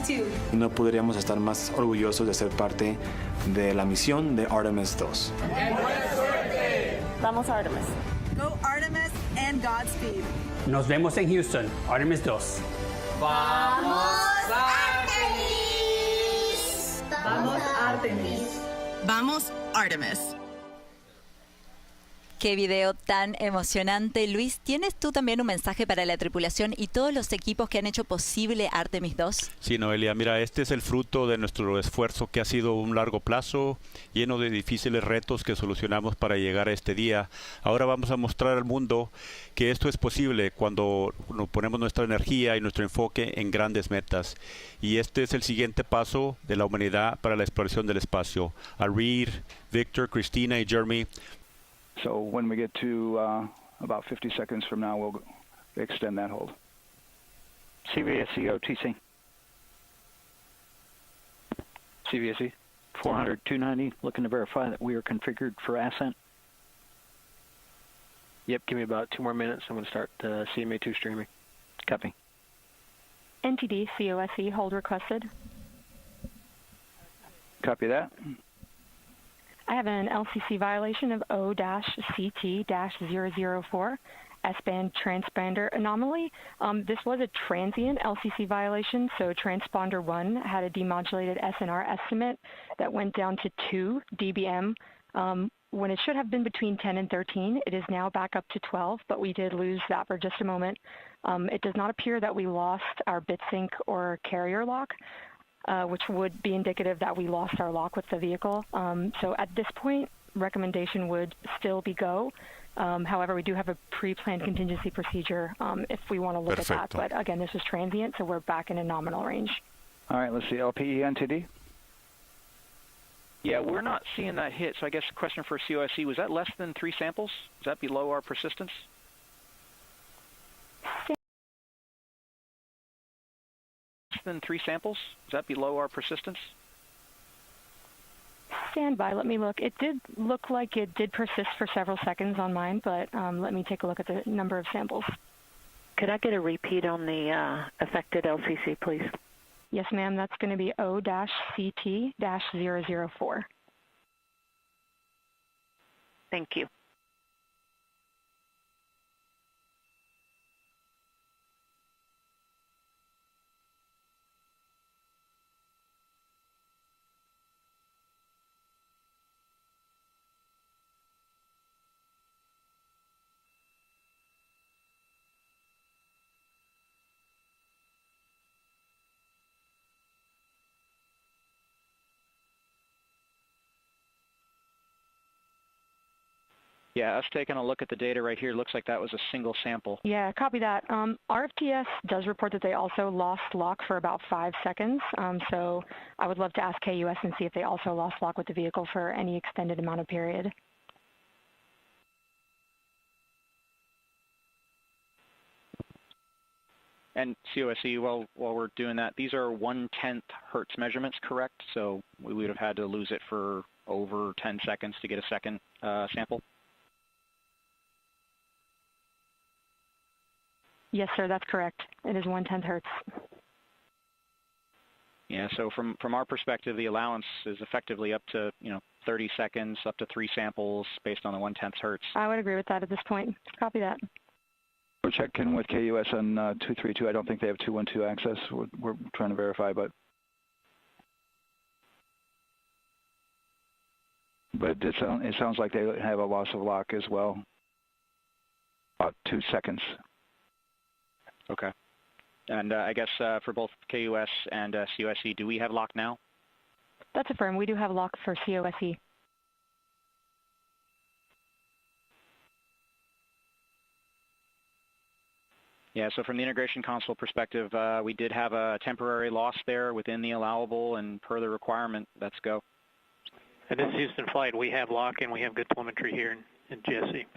2. No podríamos estar más orgullosos de ser parte de la misión de Artemis 2. Vamos Artemis. Go Artemis and Godspeed. Nos vemos en Houston, Artemis 2. ¡Vamos Artemis! ¡Vamos Artemis! ¡Vamos Artemis! Qué video tan emocionante. Luis, ¿tienes tú también un mensaje para la tripulación y todos los equipos que han hecho posible Artemis 2? Sí, Noelia, mira, este es el fruto de nuestro esfuerzo que ha sido un largo plazo, lleno de difíciles retos que solucionamos para llegar a este día. Ahora vamos a mostrar al mundo que esto es posible cuando nos ponemos nuestra energía y nuestro enfoque en grandes metas. Y este es el siguiente paso de la humanidad para la exploración del espacio. A Reed, Victor, Christina y Jeremy. So when we get to about 50 seconds from now, we'll extend that hold. CVSE OTC. CVSE 400 290, looking to verify that we are configured for ascent. Yep, give me about 2 more minutes. I'm going to start CMA2 streaming. Copy. NTD COSE hold requested. Copy that. I have an LCC violation of O-CT-004, S-band transponder anomaly. This was a transient LCC violation, so transponder 1 had a demodulated SNR estimate that went down to 2 dBm when it should have been between 10 and 13. It is now back up to 12, but we did lose that for just a moment. It does not appear that we lost our bit sync or carrier lock, which would be indicative that we lost our lock with the vehicle. So at this point, recommendation would still be go. However, we do have a pre-planned contingency procedure if we want to look at that. But again, this is transient, so we're back in a nominal range. All right, let's see, LPE NTD. Yeah, we're not seeing that hit, so I guess the question for COSE, was that less than 3 samples? Is that below our persistence? Than 3 samples? Is that below our persistence? Stand by, let me look. It did look like it did persist for several seconds on mine, but let me take a look at the number of samples. Could I get a repeat on the affected LCC, please? Yes, ma'am, that's going to be O-CT-004. Thank you. Yeah, us taking a look at the data right here, looks like that was a single sample. Yeah, copy that. RFTS does report that they also lost lock for about 5 seconds. So I would love to ask KUS and see if they also lost lock with the vehicle for any extended amount of period. And COSE, while we're doing that, these are 1/10 hertz measurements, correct? So we would have had to lose it for over 10 seconds to get a second sample? Yes, sir, that's correct. It is 1/10 hertz. Yeah, so from our perspective, the allowance is effectively up to 30 seconds, up to 3 samples based on the 1/10 hertz. I would agree with that at this point. Copy that. We're checking with KUS on 232. I don't think they have 212 access. We're trying to verify, but it sounds like they have a loss of lock as well. About 2 seconds. Okay. And I guess for both KUS and COSE, do we have lock now? That's affirmed. We do have lock for COSE. Yeah, so from the integration console perspective, we did have a temporary loss there within the allowable, and per the requirement, let's go. And this is Houston Flight. We have lock and we have good telemetry here in GSE.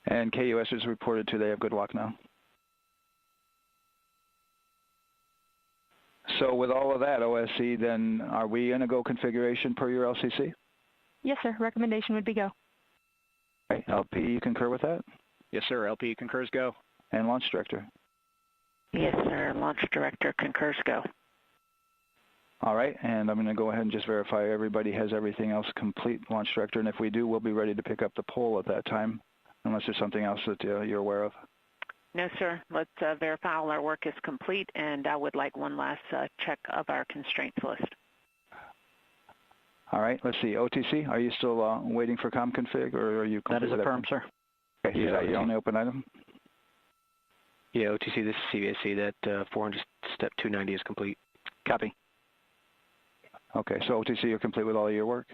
And KUS is reported to they have good lock now. So with all of that, OSC, then are we in a go configuration per your LCC? Yes, sir. Recommendation would be go. Right. LP, you concur with that? Yes, sir. LP concurs go. And launch director? Yes, sir. Launch director concurs. Go. All right, and I'm going to go ahead and just verify everybody has everything else complete, launch director, and if we do, we'll be ready to pick up the poll at that time, unless there's something else that you're aware of. No, sir. Let's verify all our work is complete, and I would like one last check of our constraints list. All right, let's see. OTC, are you still waiting for ComConfig, or are you complete? That is with affirmed, everything? sir. Okay, is that your only open item? Yeah, OTC, this is CVSC. That 400 step 290 is complete. Copy. Okay, so OTC, you're complete with all of your work?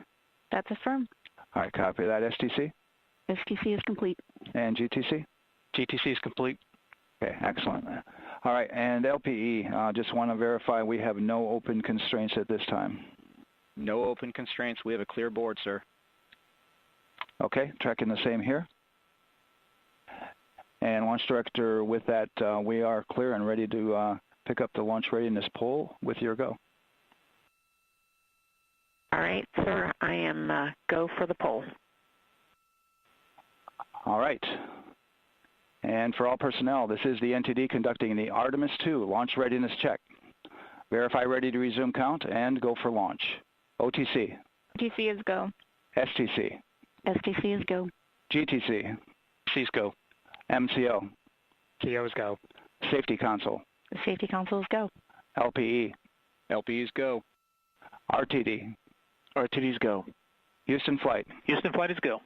That's affirmed. All right, copy that. STC? STC is complete. And GTC? GTC is complete. Okay, excellent. All right, and LPE, just want to verify we have no open constraints at this time. No open constraints. We have a clear board, sir. Okay, tracking the same here. And launch director, with that, we are clear and ready to pick up the launch readiness poll with your go. All right, sir. I am go for the poll. All right. And for all personnel, this is the NTD conducting the Artemis II launch readiness check. Verify ready to resume count and go for launch. OTC. OTC is go. STC. STC is go. GTC. C's go. MCO. CO's go. Safety Console. The Safety Council is go. LPE. LPE's go. RTD. RTD's go. Houston Flight. Houston Flight is go.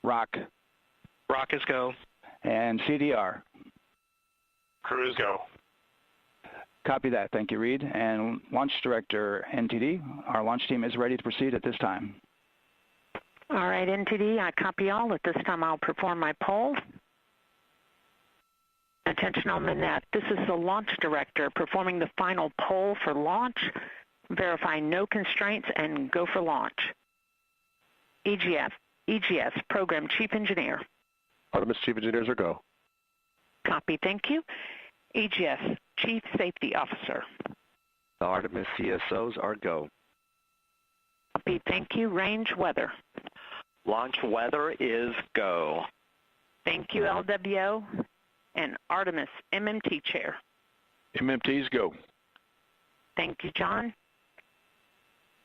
ROC. ROC is go. And CDR. Cruise go. Copy that. Thank you, Reed. And Launch Director, NTD, our launch team is ready to proceed at this time. All right, NTD, I copy all. At this time, I'll perform my poll. Attention on the net. This is the launch director performing the final poll for launch. Verify no constraints and go for launch. EGS, Program Chief Engineer. Artemis Chief Engineers are go. Copy, thank you. EGS, Chief Safety Officer. The Artemis CSOs are go. Copy, thank you. Range Weather. Launch weather is go. Thank you, LWO. And Artemis MMT Chair. MMT's go. Thank you, John.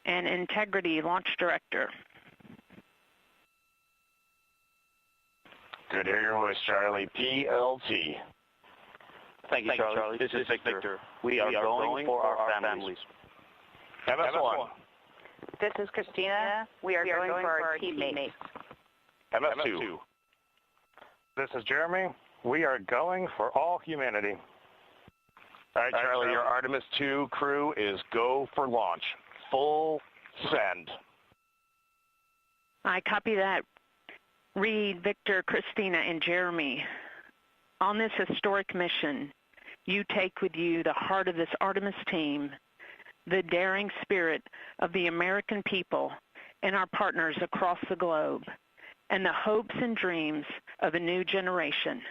And Integrity Launch Director. Good to hear your voice, Charlie. PLT. Thank you, Charlie. This is Victor. We are going for our families. MS1. This is Christina. We are going for our teammates. MS2. This is Jeremy. We are going for all humanity. All right, Charlie, your Artemis II crew is go for launch. Full send. I copy that. Reed, Victor, Christina, and Jeremy. On this historic mission, you take with you the heart of this Artemis team, the daring spirit of the American people and our partners across the globe, and the hopes and dreams of a new generation.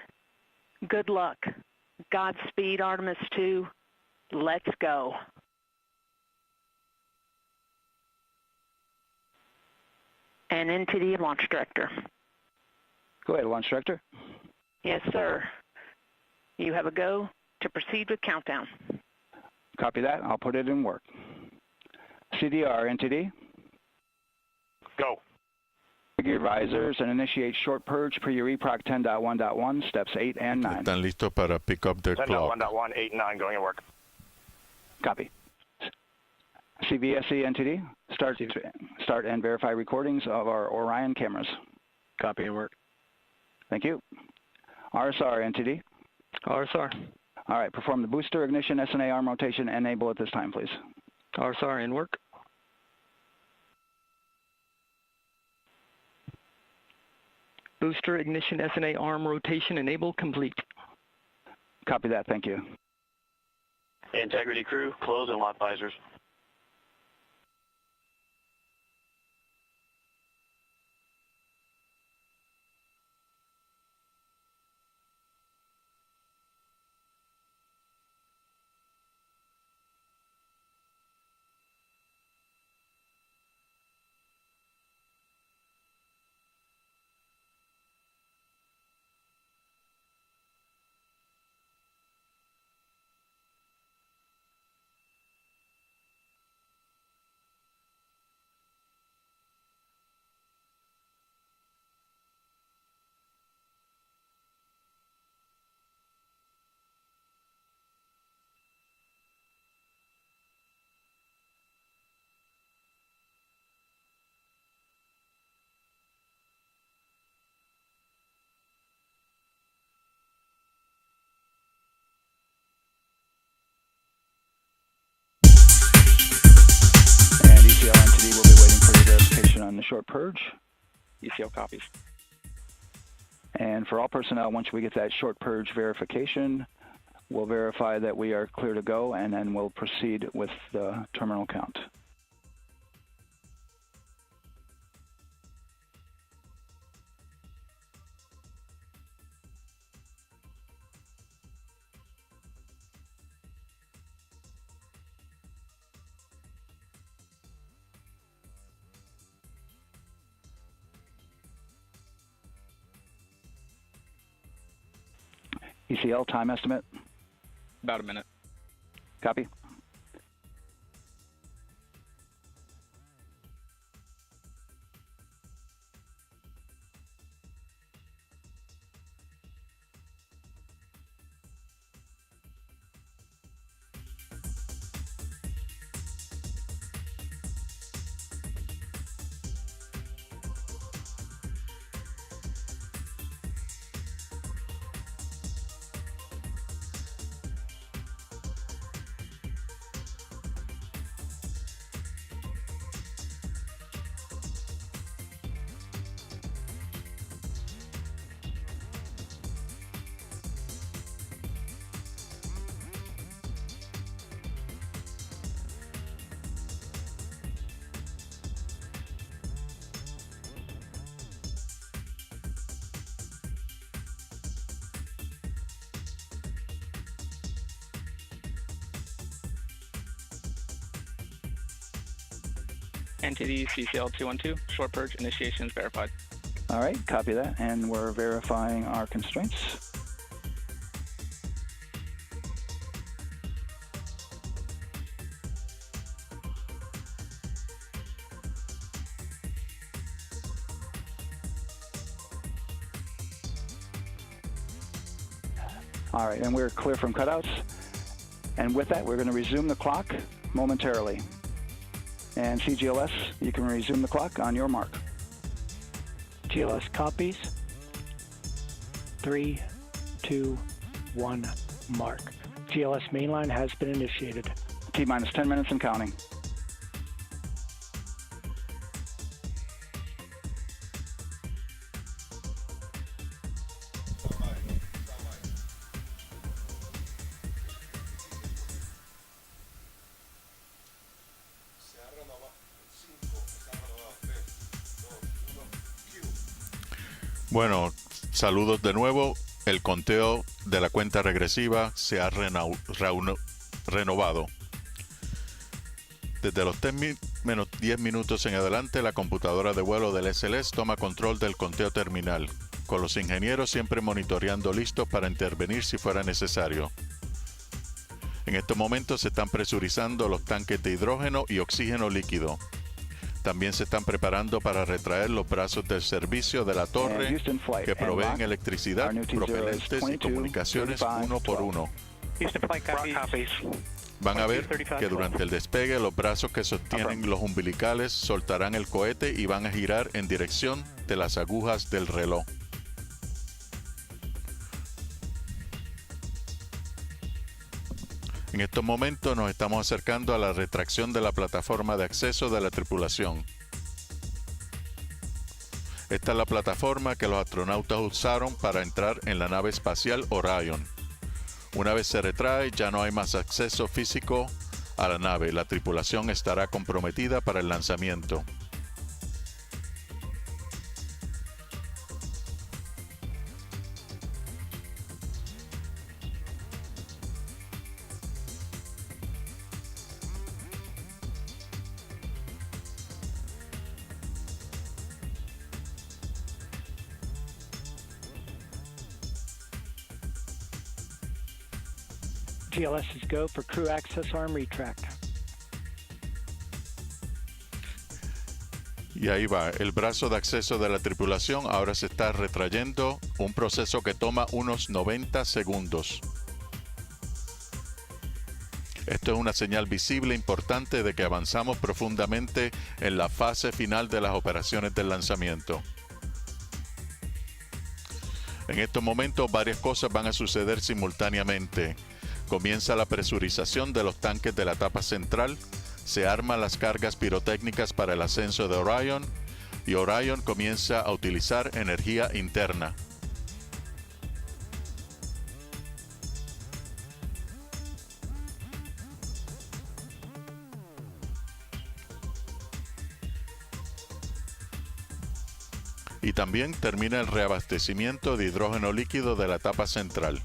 Good luck. Godspeed, Artemis II. Let's go. And NTD Launch Director. Go ahead, Launch Director. Yes, sir. You have a go to proceed with countdown. Copy that. I'll put it in work. CDR, NTD. Go. Your advisors and initiate short purge per your EPROC 10.1.1, steps 8 and 9. Están listos para pick up their clock. 10.1.1, 8 and 9 going to work. Copy. CVSE NTD, start and verify recordings of our Orion cameras. Copy and work. Thank you. RSR NTD. RSR. All right, perform the booster ignition SNA arm rotation. Enable at this time, please. RSR in work. Booster ignition SNA arm rotation enable complete. Copy that. Thank you. Integrity crew, close and lock visors. short purge. ECL copies. And for all personnel, once we get that short purge verification, we'll verify that we are clear to go, and then we'll proceed with the terminal count. ECL time estimate? About a minute. Copy. Entity CCL 212, short purge initiations verified. All right, copy that, and we're verifying our constraints. All right, and we're clear from cutouts. And with that, we're going to resume the clock momentarily. And CGLS, you can resume the clock on your mark. GLS copies. 3, 2, 1, mark. GLS mainline has been initiated. T-minus 10 minutes and counting. Bueno, saludos de nuevo. El conteo de la cuenta regresiva se ha renovado. Desde los 10 minutos en adelante, la computadora de vuelo del SLS toma control del conteo terminal, con los ingenieros siempre monitoreando listos para intervenir si fuera necesario. En estos momentos se están presurizando los tanques de hidrógeno y oxígeno líquido. También se están preparando para retraer los brazos del servicio de la torre que proveen electricidad, propelentes y comunicaciones uno por uno. Van a ver que durante el despegue los brazos que sostienen los umbilicales soltarán el cohete y van a girar en dirección de las agujas del reloj. En estos momentos nos estamos acercando a la retracción de la plataforma de acceso de la tripulación. Esta es la plataforma que los astronautas usaron para entrar en la nave espacial Orion. Una vez se retrae, ya no hay más acceso físico a la nave. La tripulación estará comprometida para el lanzamiento. GLS is go for crew access arm retract. Y ahí va, el brazo de acceso de la tripulación ahora se está retrayendo, un proceso que toma unos 90 segundos. Esto es una señal visible importante de que avanzamos profundamente en la fase final de las operaciones del lanzamiento. En estos momentos varias cosas van a suceder simultáneamente. Comienza la presurización de los tanques de la etapa central, se arman las cargas pirotécnicas para el ascenso de Orion, y Orion comienza a utilizar energía interna. Y también termina el reabastecimiento de hidrógeno líquido de la etapa central.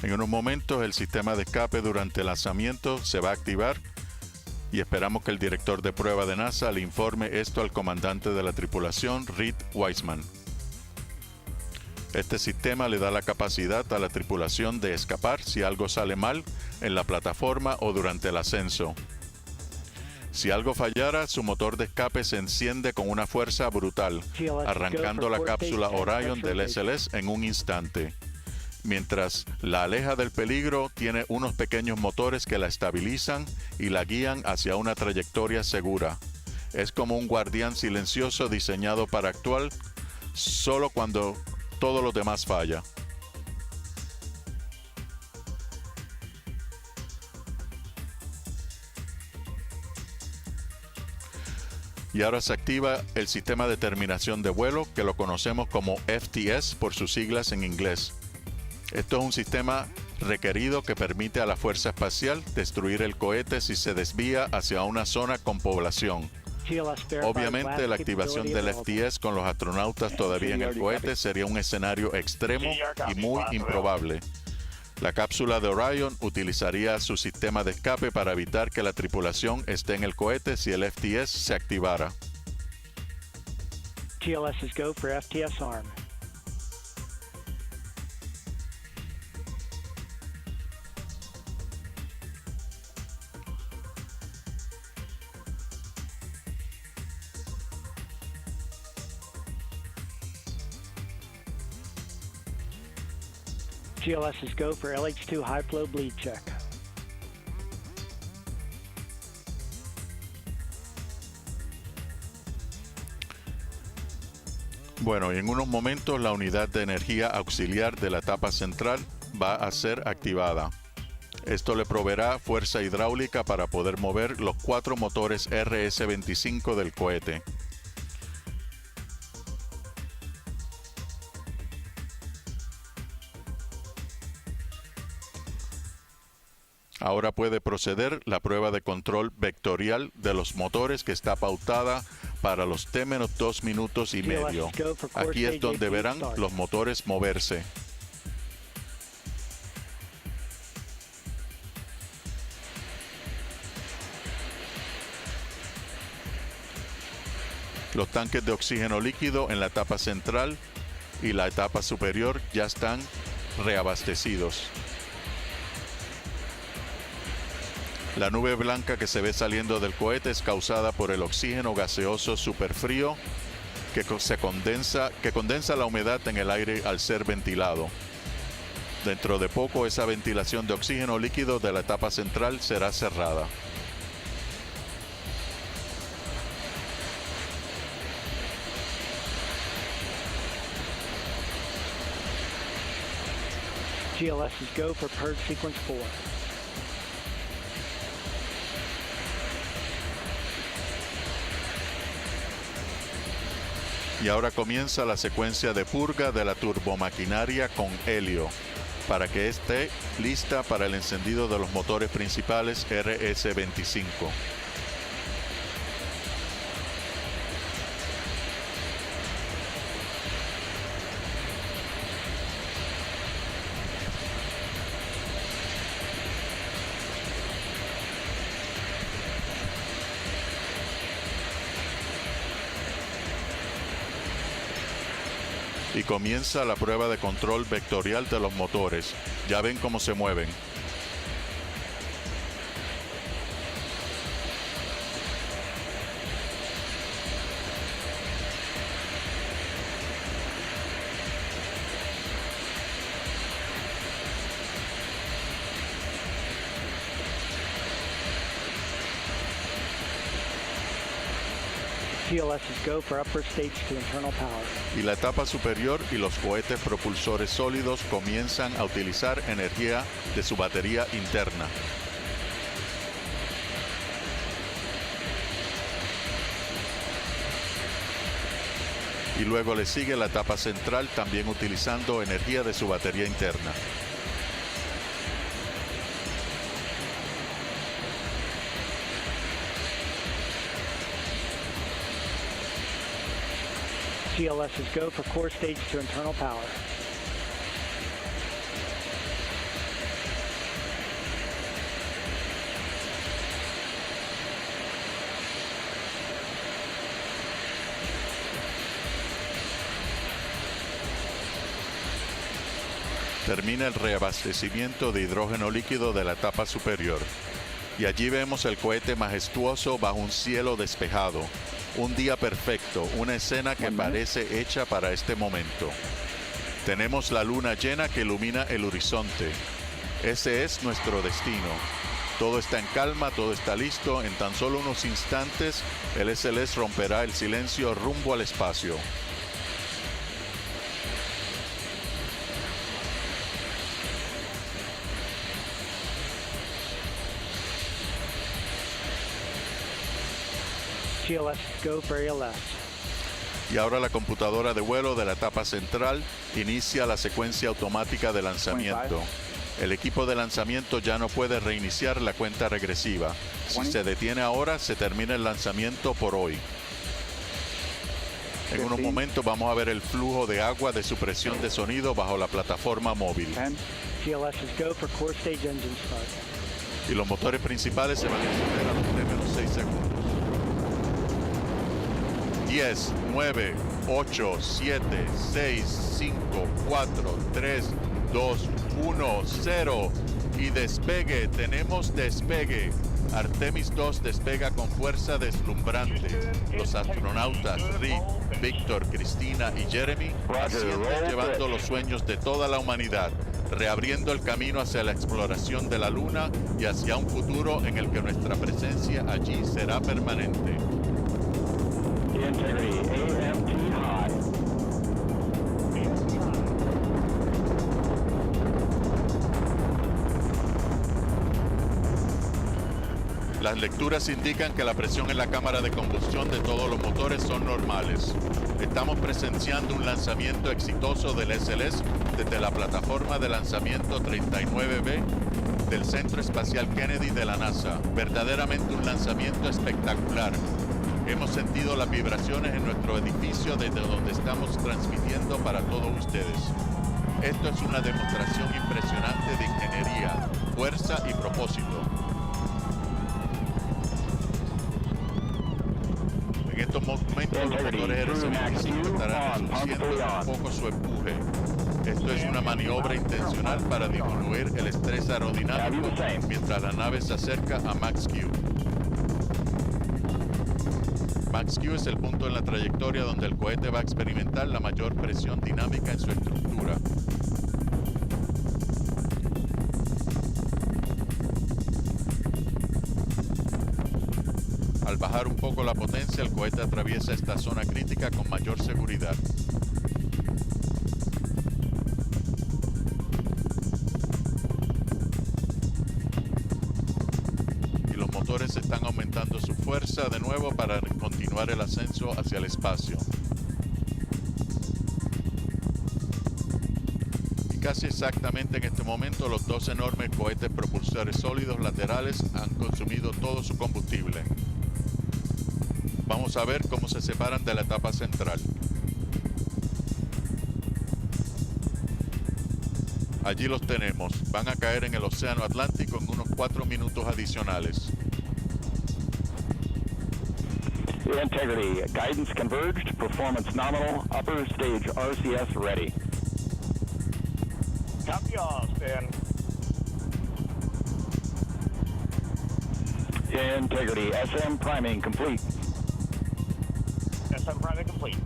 En unos momentos el sistema de escape durante el lanzamiento se va a activar y esperamos que el director de prueba de NASA le informe esto al comandante de la tripulación, Reed Wiseman. Este sistema le da la capacidad a la tripulación de escapar si algo sale mal en la plataforma o durante el ascenso. Si algo fallara, su motor de escape se enciende con una fuerza brutal, arrancando la cápsula Orion del SLS en un instante. Mientras la aleja del peligro, tiene unos pequeños motores que la estabilizan y la guían hacia una trayectoria segura. Es como un guardián silencioso diseñado para actuar solo cuando todo lo demás falla. Y ahora se activa el sistema de terminación de vuelo, que lo conocemos como FTS por sus siglas en inglés. Esto es un sistema requerido que permite a la Fuerza Espacial destruir el cohete si se desvía hacia una zona con población. Obviamente, la activación del FTS con los astronautas todavía en el cohete sería un escenario extremo y muy improbable. La cápsula de Orion utilizaría su sistema de escape para evitar que la tripulación esté en el cohete si el FTS se activara. GLS is go for FTS arm. GLS is go for LH2 high flow bleed check. Bueno, y en unos momentos la unidad de energía auxiliar de la etapa central va a ser activada. Esto le proveerá fuerza hidráulica para poder mover los 4 motores RS-25 del cohete. Ahora puede proceder la prueba de control vectorial de los motores, que está pautada para los T-2 minutos y medio. Aquí es donde verán los motores moverse. Los tanques de oxígeno líquido en la etapa central y la etapa superior ya están reabastecidos. La nube blanca que se ve saliendo del cohete es causada por el oxígeno gaseoso superfrío que condensa la humedad en el aire al ser ventilado. Dentro de poco, esa ventilación de oxígeno líquido de la etapa central será cerrada. GLS is go for purge sequence 4. Y ahora comienza la secuencia de purga de la turbomaquinaria con helio, para que esté lista para el encendido de los motores principales RS-25. Y comienza la prueba de control vectorial de los motores. Ya ven cómo se mueven. GLS is go for upper stage to internal power. Y la etapa superior y los cohetes propulsores sólidos comienzan a utilizar energía de su batería interna. Y luego le sigue la etapa central, también utilizando energía de su batería interna. GLS is go for core stage to internal power. Termina el reabastecimiento de hidrógeno líquido de la etapa superior. Y allí vemos el cohete majestuoso bajo un cielo despejado. Un día perfecto, una escena que parece hecha para este momento. Tenemos la luna llena que ilumina el horizonte. Ese es nuestro destino. Todo está en calma, todo está listo. En tan solo unos instantes, el SLS romperá el silencio rumbo al espacio. GLS go for ALS. Y ahora la computadora de vuelo de la etapa central inicia la secuencia automática de lanzamiento. El equipo de lanzamiento ya no puede reiniciar la cuenta regresiva. Si se detiene ahora, se termina el lanzamiento por hoy. En unos momentos vamos a ver el flujo de agua de supresión de sonido bajo la plataforma móvil. GLS is go for core stage engine start. Y los motores principales se van a encender a los primeros 6 segundos. 10, 9, 8, 7, 6, 5, 4, 3, 2, 1, 0. Y despegue, tenemos despegue. Artemis 2 despega con fuerza deslumbrante. Los astronautas Reed, Víctor, Cristina y Jeremy ascienden llevando los sueños de toda la humanidad, reabriendo el camino hacia la exploración de la Luna y hacia un futuro en el que nuestra presencia allí será permanente. Integrity, AMT high. Las lecturas indican que la presión en la cámara de combustión de todos los motores son normales. Estamos presenciando un lanzamiento exitoso del SLS desde la plataforma de lanzamiento 39B del Centro Espacial Kennedy de la NASA. Verdaderamente un lanzamiento espectacular. Hemos sentido las vibraciones en nuestro edificio desde donde estamos transmitiendo para todos ustedes. Esto es una demostración impresionante de ingeniería, fuerza y propósito. En estos momentos los motores RC-25 estarán reduciendo un poco su empuje. Esto es una maniobra intencional para disminuir el estrés aerodinámico mientras la nave se acerca a Max Q. Max Q es el punto en la trayectoria donde el cohete va a experimentar la mayor presión dinámica en su estructura. Al bajar un poco la potencia, el cohete atraviesa esta zona crítica con mayor seguridad. Están aumentando su fuerza de nuevo para continuar el ascenso hacia el espacio. Y casi exactamente en este momento los dos enormes cohetes propulsores sólidos laterales han consumido todo su combustible. Vamos a ver cómo se separan de la etapa central. Allí los tenemos. Van a caer en el océano Atlántico en unos 4 minutos adicionales. Integrity, guidance converged, performance nominal, upper stage RCS ready. Copy all, Stan. Integrity, SM priming complete. SM priming complete.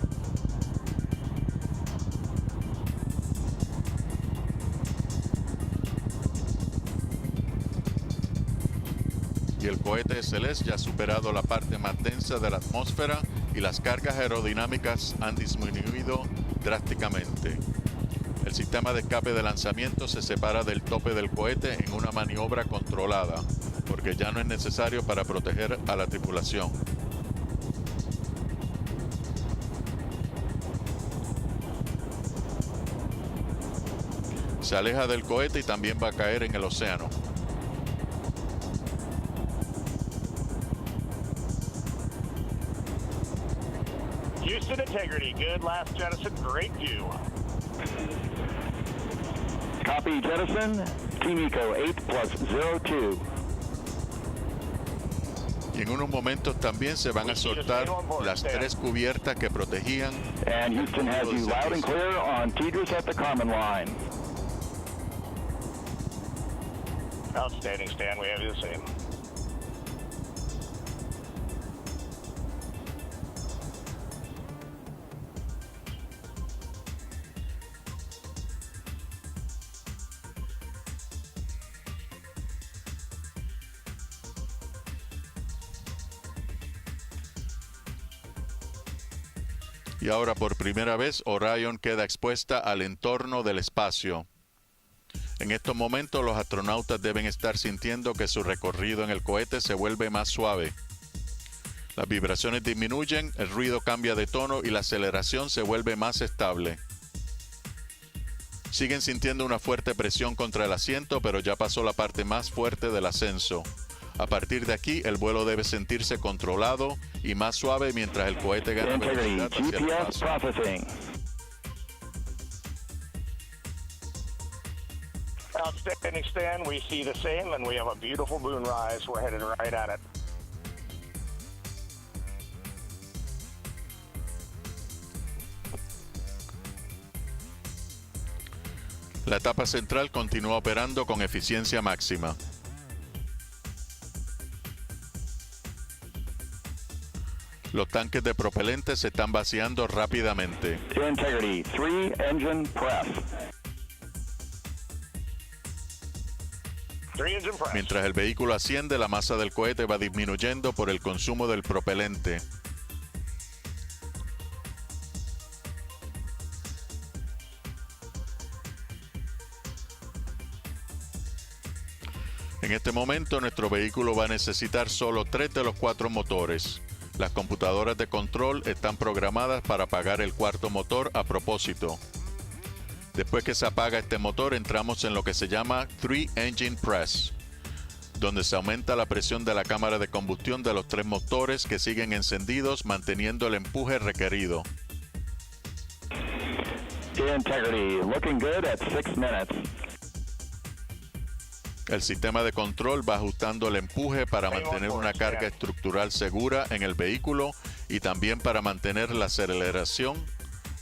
Y y el cohete SLS ya ha superado la parte más densa de la atmósfera y las cargas aerodinámicas han disminuido drásticamente. El sistema de escape de lanzamiento se separa del tope del cohete en una maniobra controlada, porque ya no es necesario para proteger a la tripulación. Se aleja del cohete y también va a caer en el océano. Houston integrity, good last jettison, great view. Copy jettison, Team Eco 8+02. Y en unos momentos también se van a soltar las 3 cubiertas que protegían. And Houston has you loud and clear on TDRS at the common line. Outstanding, Stan. We have you the same. Y ahora por primera vez Orion queda expuesta al entorno del espacio. En estos momentos los astronautas deben estar sintiendo que su recorrido en el cohete se vuelve más suave. Las vibraciones disminuyen, el ruido cambia de tono y la aceleración se vuelve más estable. Siguen sintiendo una fuerte presión contra el asiento, pero ya pasó la parte más fuerte del ascenso. A partir de aquí, el vuelo debe sentirse controlado y más suave mientras el cohete gana velocidad hacia el espacio. Outstanding, Stan. We see the same, and we have a beautiful moonrise. We're headed right at it. La etapa central continúa operando con eficiencia máxima. Los tanques de propelente se están vaciando rápidamente. Integrity, 3 engine press. Mientras el vehículo asciende, la masa del cohete va disminuyendo por el consumo del propelente. En este momento, nuestro vehículo va a necesitar solo 3 de los 4 motores. Las computadoras de control están programadas para apagar el 4º motor a propósito. Después que se apaga este motor, entramos en lo que se llama 3 Engine Press, donde se aumenta la presión de la cámara de combustión de los 3 motores que siguen encendidos, manteniendo el empuje requerido. Integrity, looking good at 6 minutes. El sistema de control va ajustando el empuje para mantener una carga estructural segura en el vehículo y también para mantener la aceleración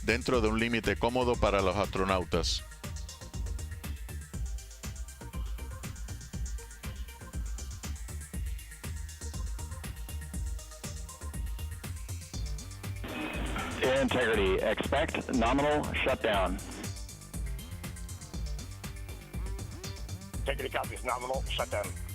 dentro de un límite cómodo para los astronautas. Integrity, expect nominal shutdown. Integrity copies, nominal shutdown.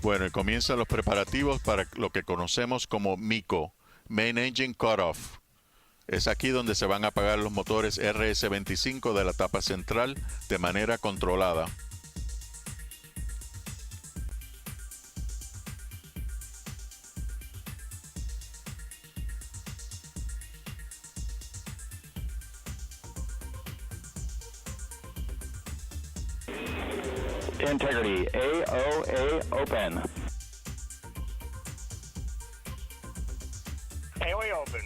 Bueno, y comienzan los preparativos para lo que conocemos como MECO, Main Engine Cutoff. Es aquí donde se van a apagar los motores RS-25 de la etapa central de manera controlada. Integrity, AOA open. AOA open.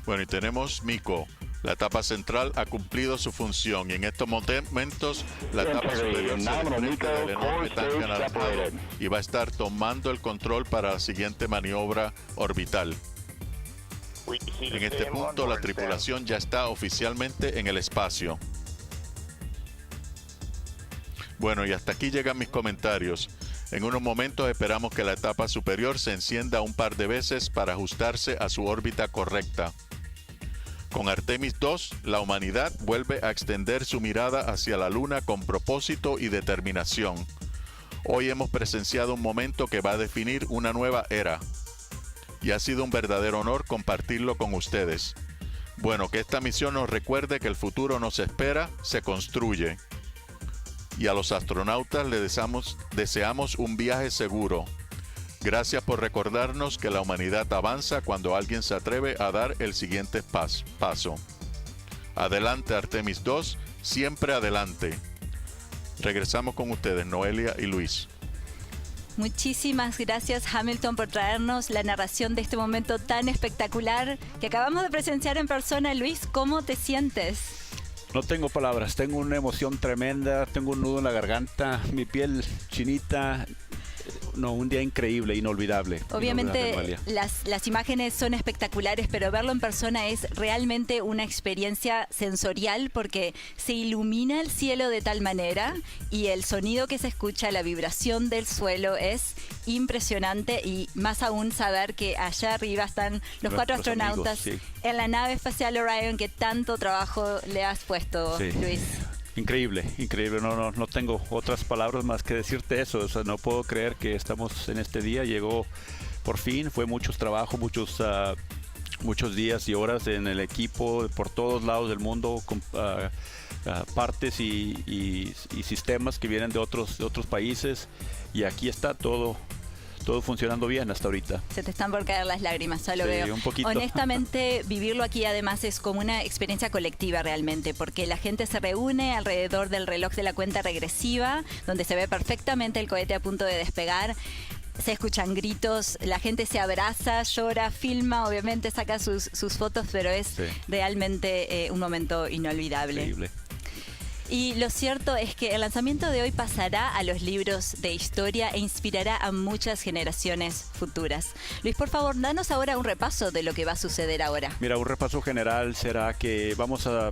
Bueno, y tenemos Mico. La etapa central ha cumplido su función y en estos momentos la etapa superior se desprende del enorme tanque anaranjado y va a estar tomando el control para la siguiente maniobra orbital. En este punto la tripulación ya está oficialmente en el espacio. Bueno, y hasta aquí llegan mis comentarios. En unos momentos esperamos que la etapa superior se encienda un par de veces para ajustarse a su órbita correcta. Con Artemis 2, la humanidad vuelve a extender su mirada hacia la Luna con propósito y determinación. Hoy hemos presenciado un momento que va a definir una nueva era. Y ha sido un verdadero honor compartirlo con ustedes. Bueno, que esta misión nos recuerde que el futuro no se espera, se construye. Y a los astronautas les deseamos un viaje seguro. Gracias por recordarnos que la humanidad avanza cuando alguien se atreve a dar el siguiente paso. Adelante Artemis 2, siempre adelante. Regresamos con ustedes, Noelia y Luis. Muchísimas gracias, Hamilton, por traernos la narración de este momento tan espectacular que acabamos de presenciar en persona. Luis, ¿cómo te sientes? No tengo palabras, tengo una emoción tremenda, tengo un nudo en la garganta, mi piel chinita. No, un día increíble, inolvidable. Obviamente las imágenes son espectaculares, pero verlo en persona es realmente una experiencia sensorial porque se ilumina el cielo de tal manera y el sonido que se escucha, la vibración del suelo es impresionante y más aún saber que allá arriba están los 4 astronautas amigos, sí, en la nave espacial Orion que tanto trabajo le has puesto, sí, Luis. Increíble, increíble. No tengo otras palabras más que decirte eso. O sea, no puedo creer que estamos en este día. Llegó por fin. Fue muchos trabajos, muchos días y horas en el equipo por todos lados del mundo, con partes y sistemas que vienen de otros países. Y aquí está todo funcionando bien hasta ahorita. Se te están por caer las lágrimas, ya lo veo. Un poquito. Honestamente, vivirlo aquí además es como una experiencia colectiva realmente, porque la gente se reúne alrededor del reloj de la cuenta regresiva, donde se ve perfectamente el cohete a punto de despegar. Se escuchan gritos, la gente se abraza, llora, filma, obviamente saca sus fotos, pero es realmente un momento inolvidable. Increíble. Y lo cierto es que el lanzamiento de hoy pasará a los libros de historia e inspirará a muchas generaciones futuras. Luis, por favor, danos ahora un repaso de lo que va a suceder ahora. Mira, un repaso general será que vamos a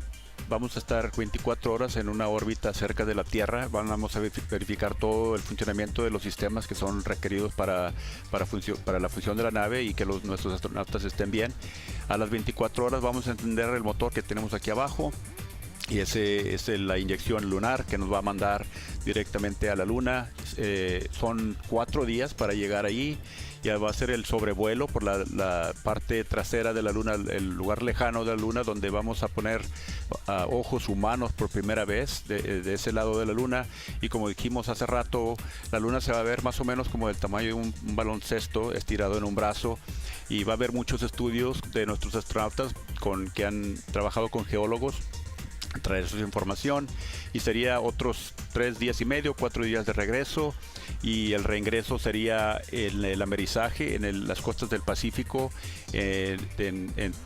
estar 24 horas en una órbita cerca de la Tierra. Vamos a verificar todo el funcionamiento de los sistemas que son requeridos para la función de la nave y que nuestros astronautas estén bien. A las 24 horas vamos a encender el motor que tenemos aquí abajo. Y ese es la inyección lunar que nos va a mandar directamente a la Luna. Son 4 días para llegar ahí. Ya va a ser el sobrevuelo por la parte trasera de la Luna, el lugar lejano de la Luna, donde vamos a poner ojos humanos por primera vez de ese lado de la Luna. Y como dijimos hace rato, la Luna se va a ver más o menos como del tamaño de un baloncesto estirado en un brazo. Y va a haber muchos estudios de nuestros astronautas que han trabajado con geólogos, traer su información, y sería otros 3 días y medio, 4 días de regreso, y el reingreso sería el amerizaje en las costas del Pacífico,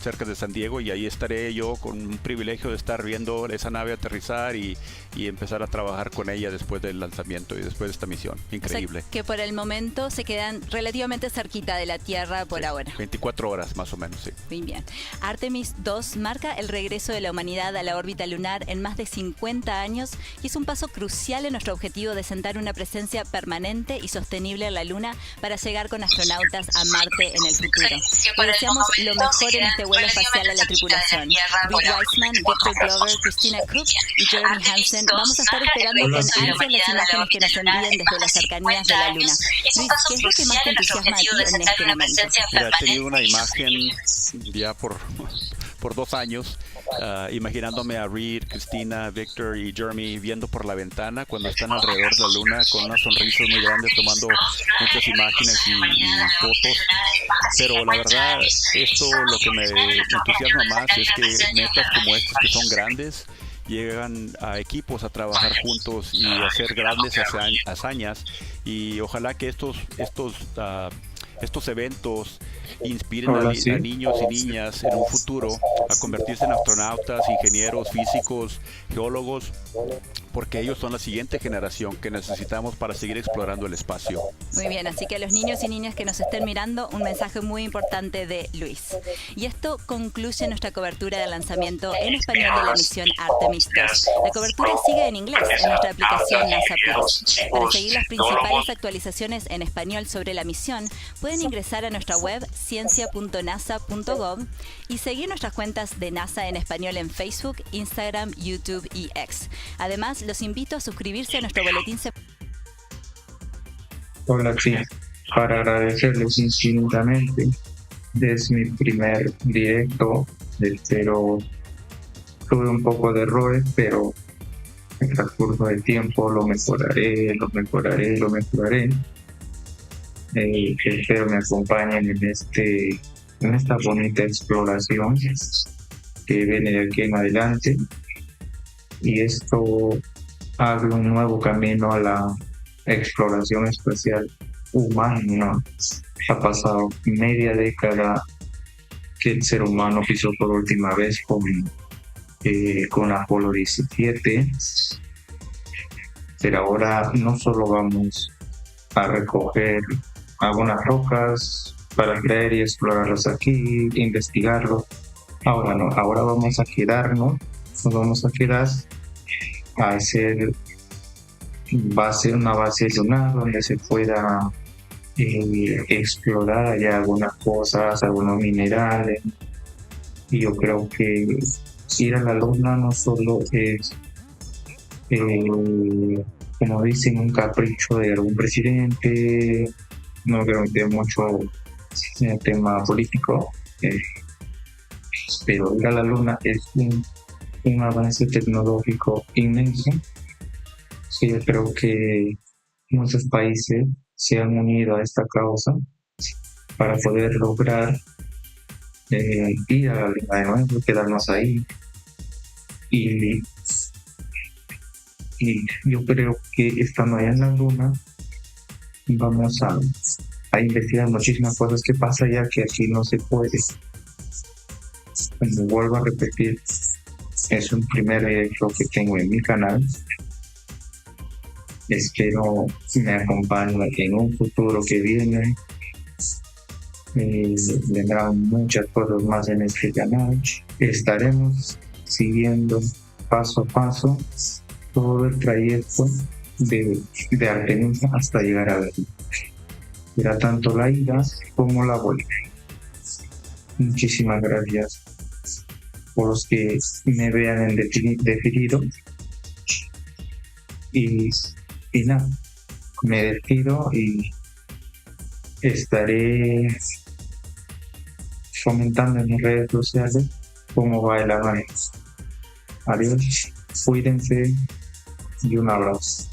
cerca de San Diego, y ahí estaré yo con un privilegio de estar viendo esa nave aterrizar y empezar a trabajar con ella después del lanzamiento y después de esta misión. Increíble. O sea, que por el momento se quedan relativamente cerquita de la Tierra por ahora. 24 horas más o menos, sí. Muy bien. Artemis 2 marca el regreso de la humanidad a la órbita lunar en más de 50 años y es un paso crucial en nuestro objetivo de sentar una presencia permanente y sostenible en la Luna para llegar con astronautas a Marte en el futuro. Le deseamos lo mejor en este vuelo espacial a la tripulación. Rick Weissman, Victor Glover, Christina Cook y Jeremy Hansen. Vamos a estar esperando con ansia las imágenes que nos envíen desde las cercanías de la Luna. Luis, ¿qué es lo que más te entusiasma a ti en este momento? Mira, he tenido una imagen ya por 2 años, imaginándome a Reed, Christina, Victor y Jeremy viendo por la ventana cuando están alrededor de la Luna con unas sonrisas muy grandes, tomando muchas imágenes y fotos. Pero la verdad, esto lo que me entusiasma más es que metas como estas, que son grandes, llegan a equipos a trabajar juntos y a hacer grandes hazañas, y ojalá que estos estos eventos inspiren a niños y niñas en un futuro a convertirse en astronautas, ingenieros, físicos, geólogos, porque ellos son la siguiente generación que necesitamos para seguir explorando el espacio. Muy bien, así que a los niños y niñas que nos estén mirando, un mensaje muy importante de Luis. Y esto concluye nuestra cobertura del lanzamiento en español de la misión Artemis 2. La cobertura sigue en inglés en nuestra aplicación NASA Plus. Para seguir las principales actualizaciones en español sobre la misión, pueden ingresar a nuestra web ciencia.nasa.gov y seguir nuestras cuentas de NASA en español en Facebook, Instagram, YouTube y X. Además, los invito a suscribirse a nuestro boletín semanal. Hola, sí, para agradecerles infinitamente. Es mi primer directo, pero tuve un poco de errores, pero en el transcurso del tiempo lo mejoraré. Espero me acompañen en esta bonita exploración que viene de aquí en adelante, y esto abre un nuevo camino a la exploración espacial humana. Ha pasado media década que el ser humano pisó por última vez con Apolo 17, pero ahora no solo vamos a recoger algunas rocas para traer y explorarlas aquí, investigarlo. Ahora no, ahora vamos a quedar a hacer una base lunar donde se pueda explorar allá algunas cosas, algunos minerales. Y yo creo que ir a la luna no solo es, como dicen, un capricho de algún presidente. No creo que mucho en el tema político, pero ir a la luna es un avance tecnológico inmenso. Sí, yo creo que muchos países se han unido a esta causa para poder lograr ir a la luna de nuevo, quedarnos ahí. Y yo creo que estando allá en la luna vamos a investigar muchísimas cosas que pasa allá que aquí no se puede. Como vuelvo a repetir, es un primer directo que tengo en mi canal. Espero me acompañen en un futuro que viene. Vendrán muchas cosas más en este canal. Estaremos siguiendo paso a paso todo el trayecto de Artemisa hasta llegar a Berlín. Será tanto la ida como la vuelta. Muchísimas gracias por los que me vean en definido. Y nada, me despido y estaré comentando en mis redes sociales cómo va el avance. Adiós, cuídense y un abrazo.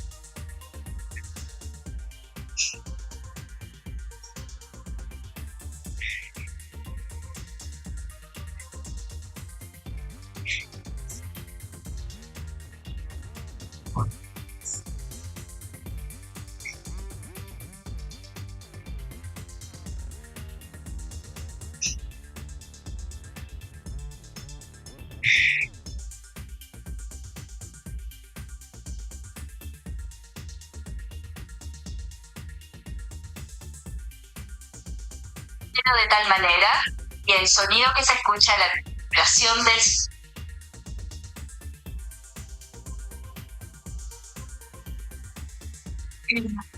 De tal manera y el sonido que se escucha, la vibración del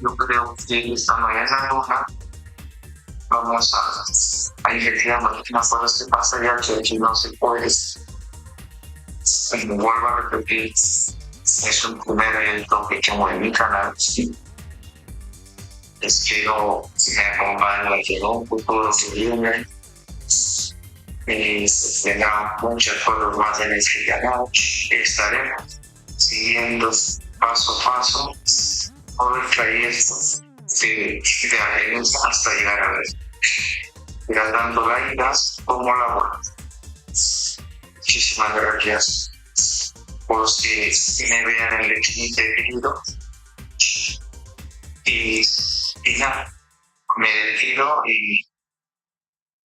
yo creo que estando allá en la luna vamos a investigar muchísimas cosas que pasa allá que aquí no se puede. Como vuelvo a repetir, es un primer evento que tengo en mi canal. Espero me acompañen en un futuro que viene. Vendrán muchas cosas más en este canal. Estaremos siguiendo paso a paso todo el trayecto de Artemisa hasta llegar a Berlín. Irá dando la ida como la vuelta. Muchísimas gracias por los que me vean en el definido. Y nada, me despido y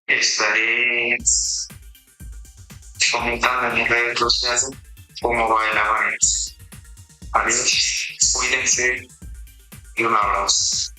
estaré comentando en mis redes sociales cómo va el avance. Adiós, cuídense y un abrazo.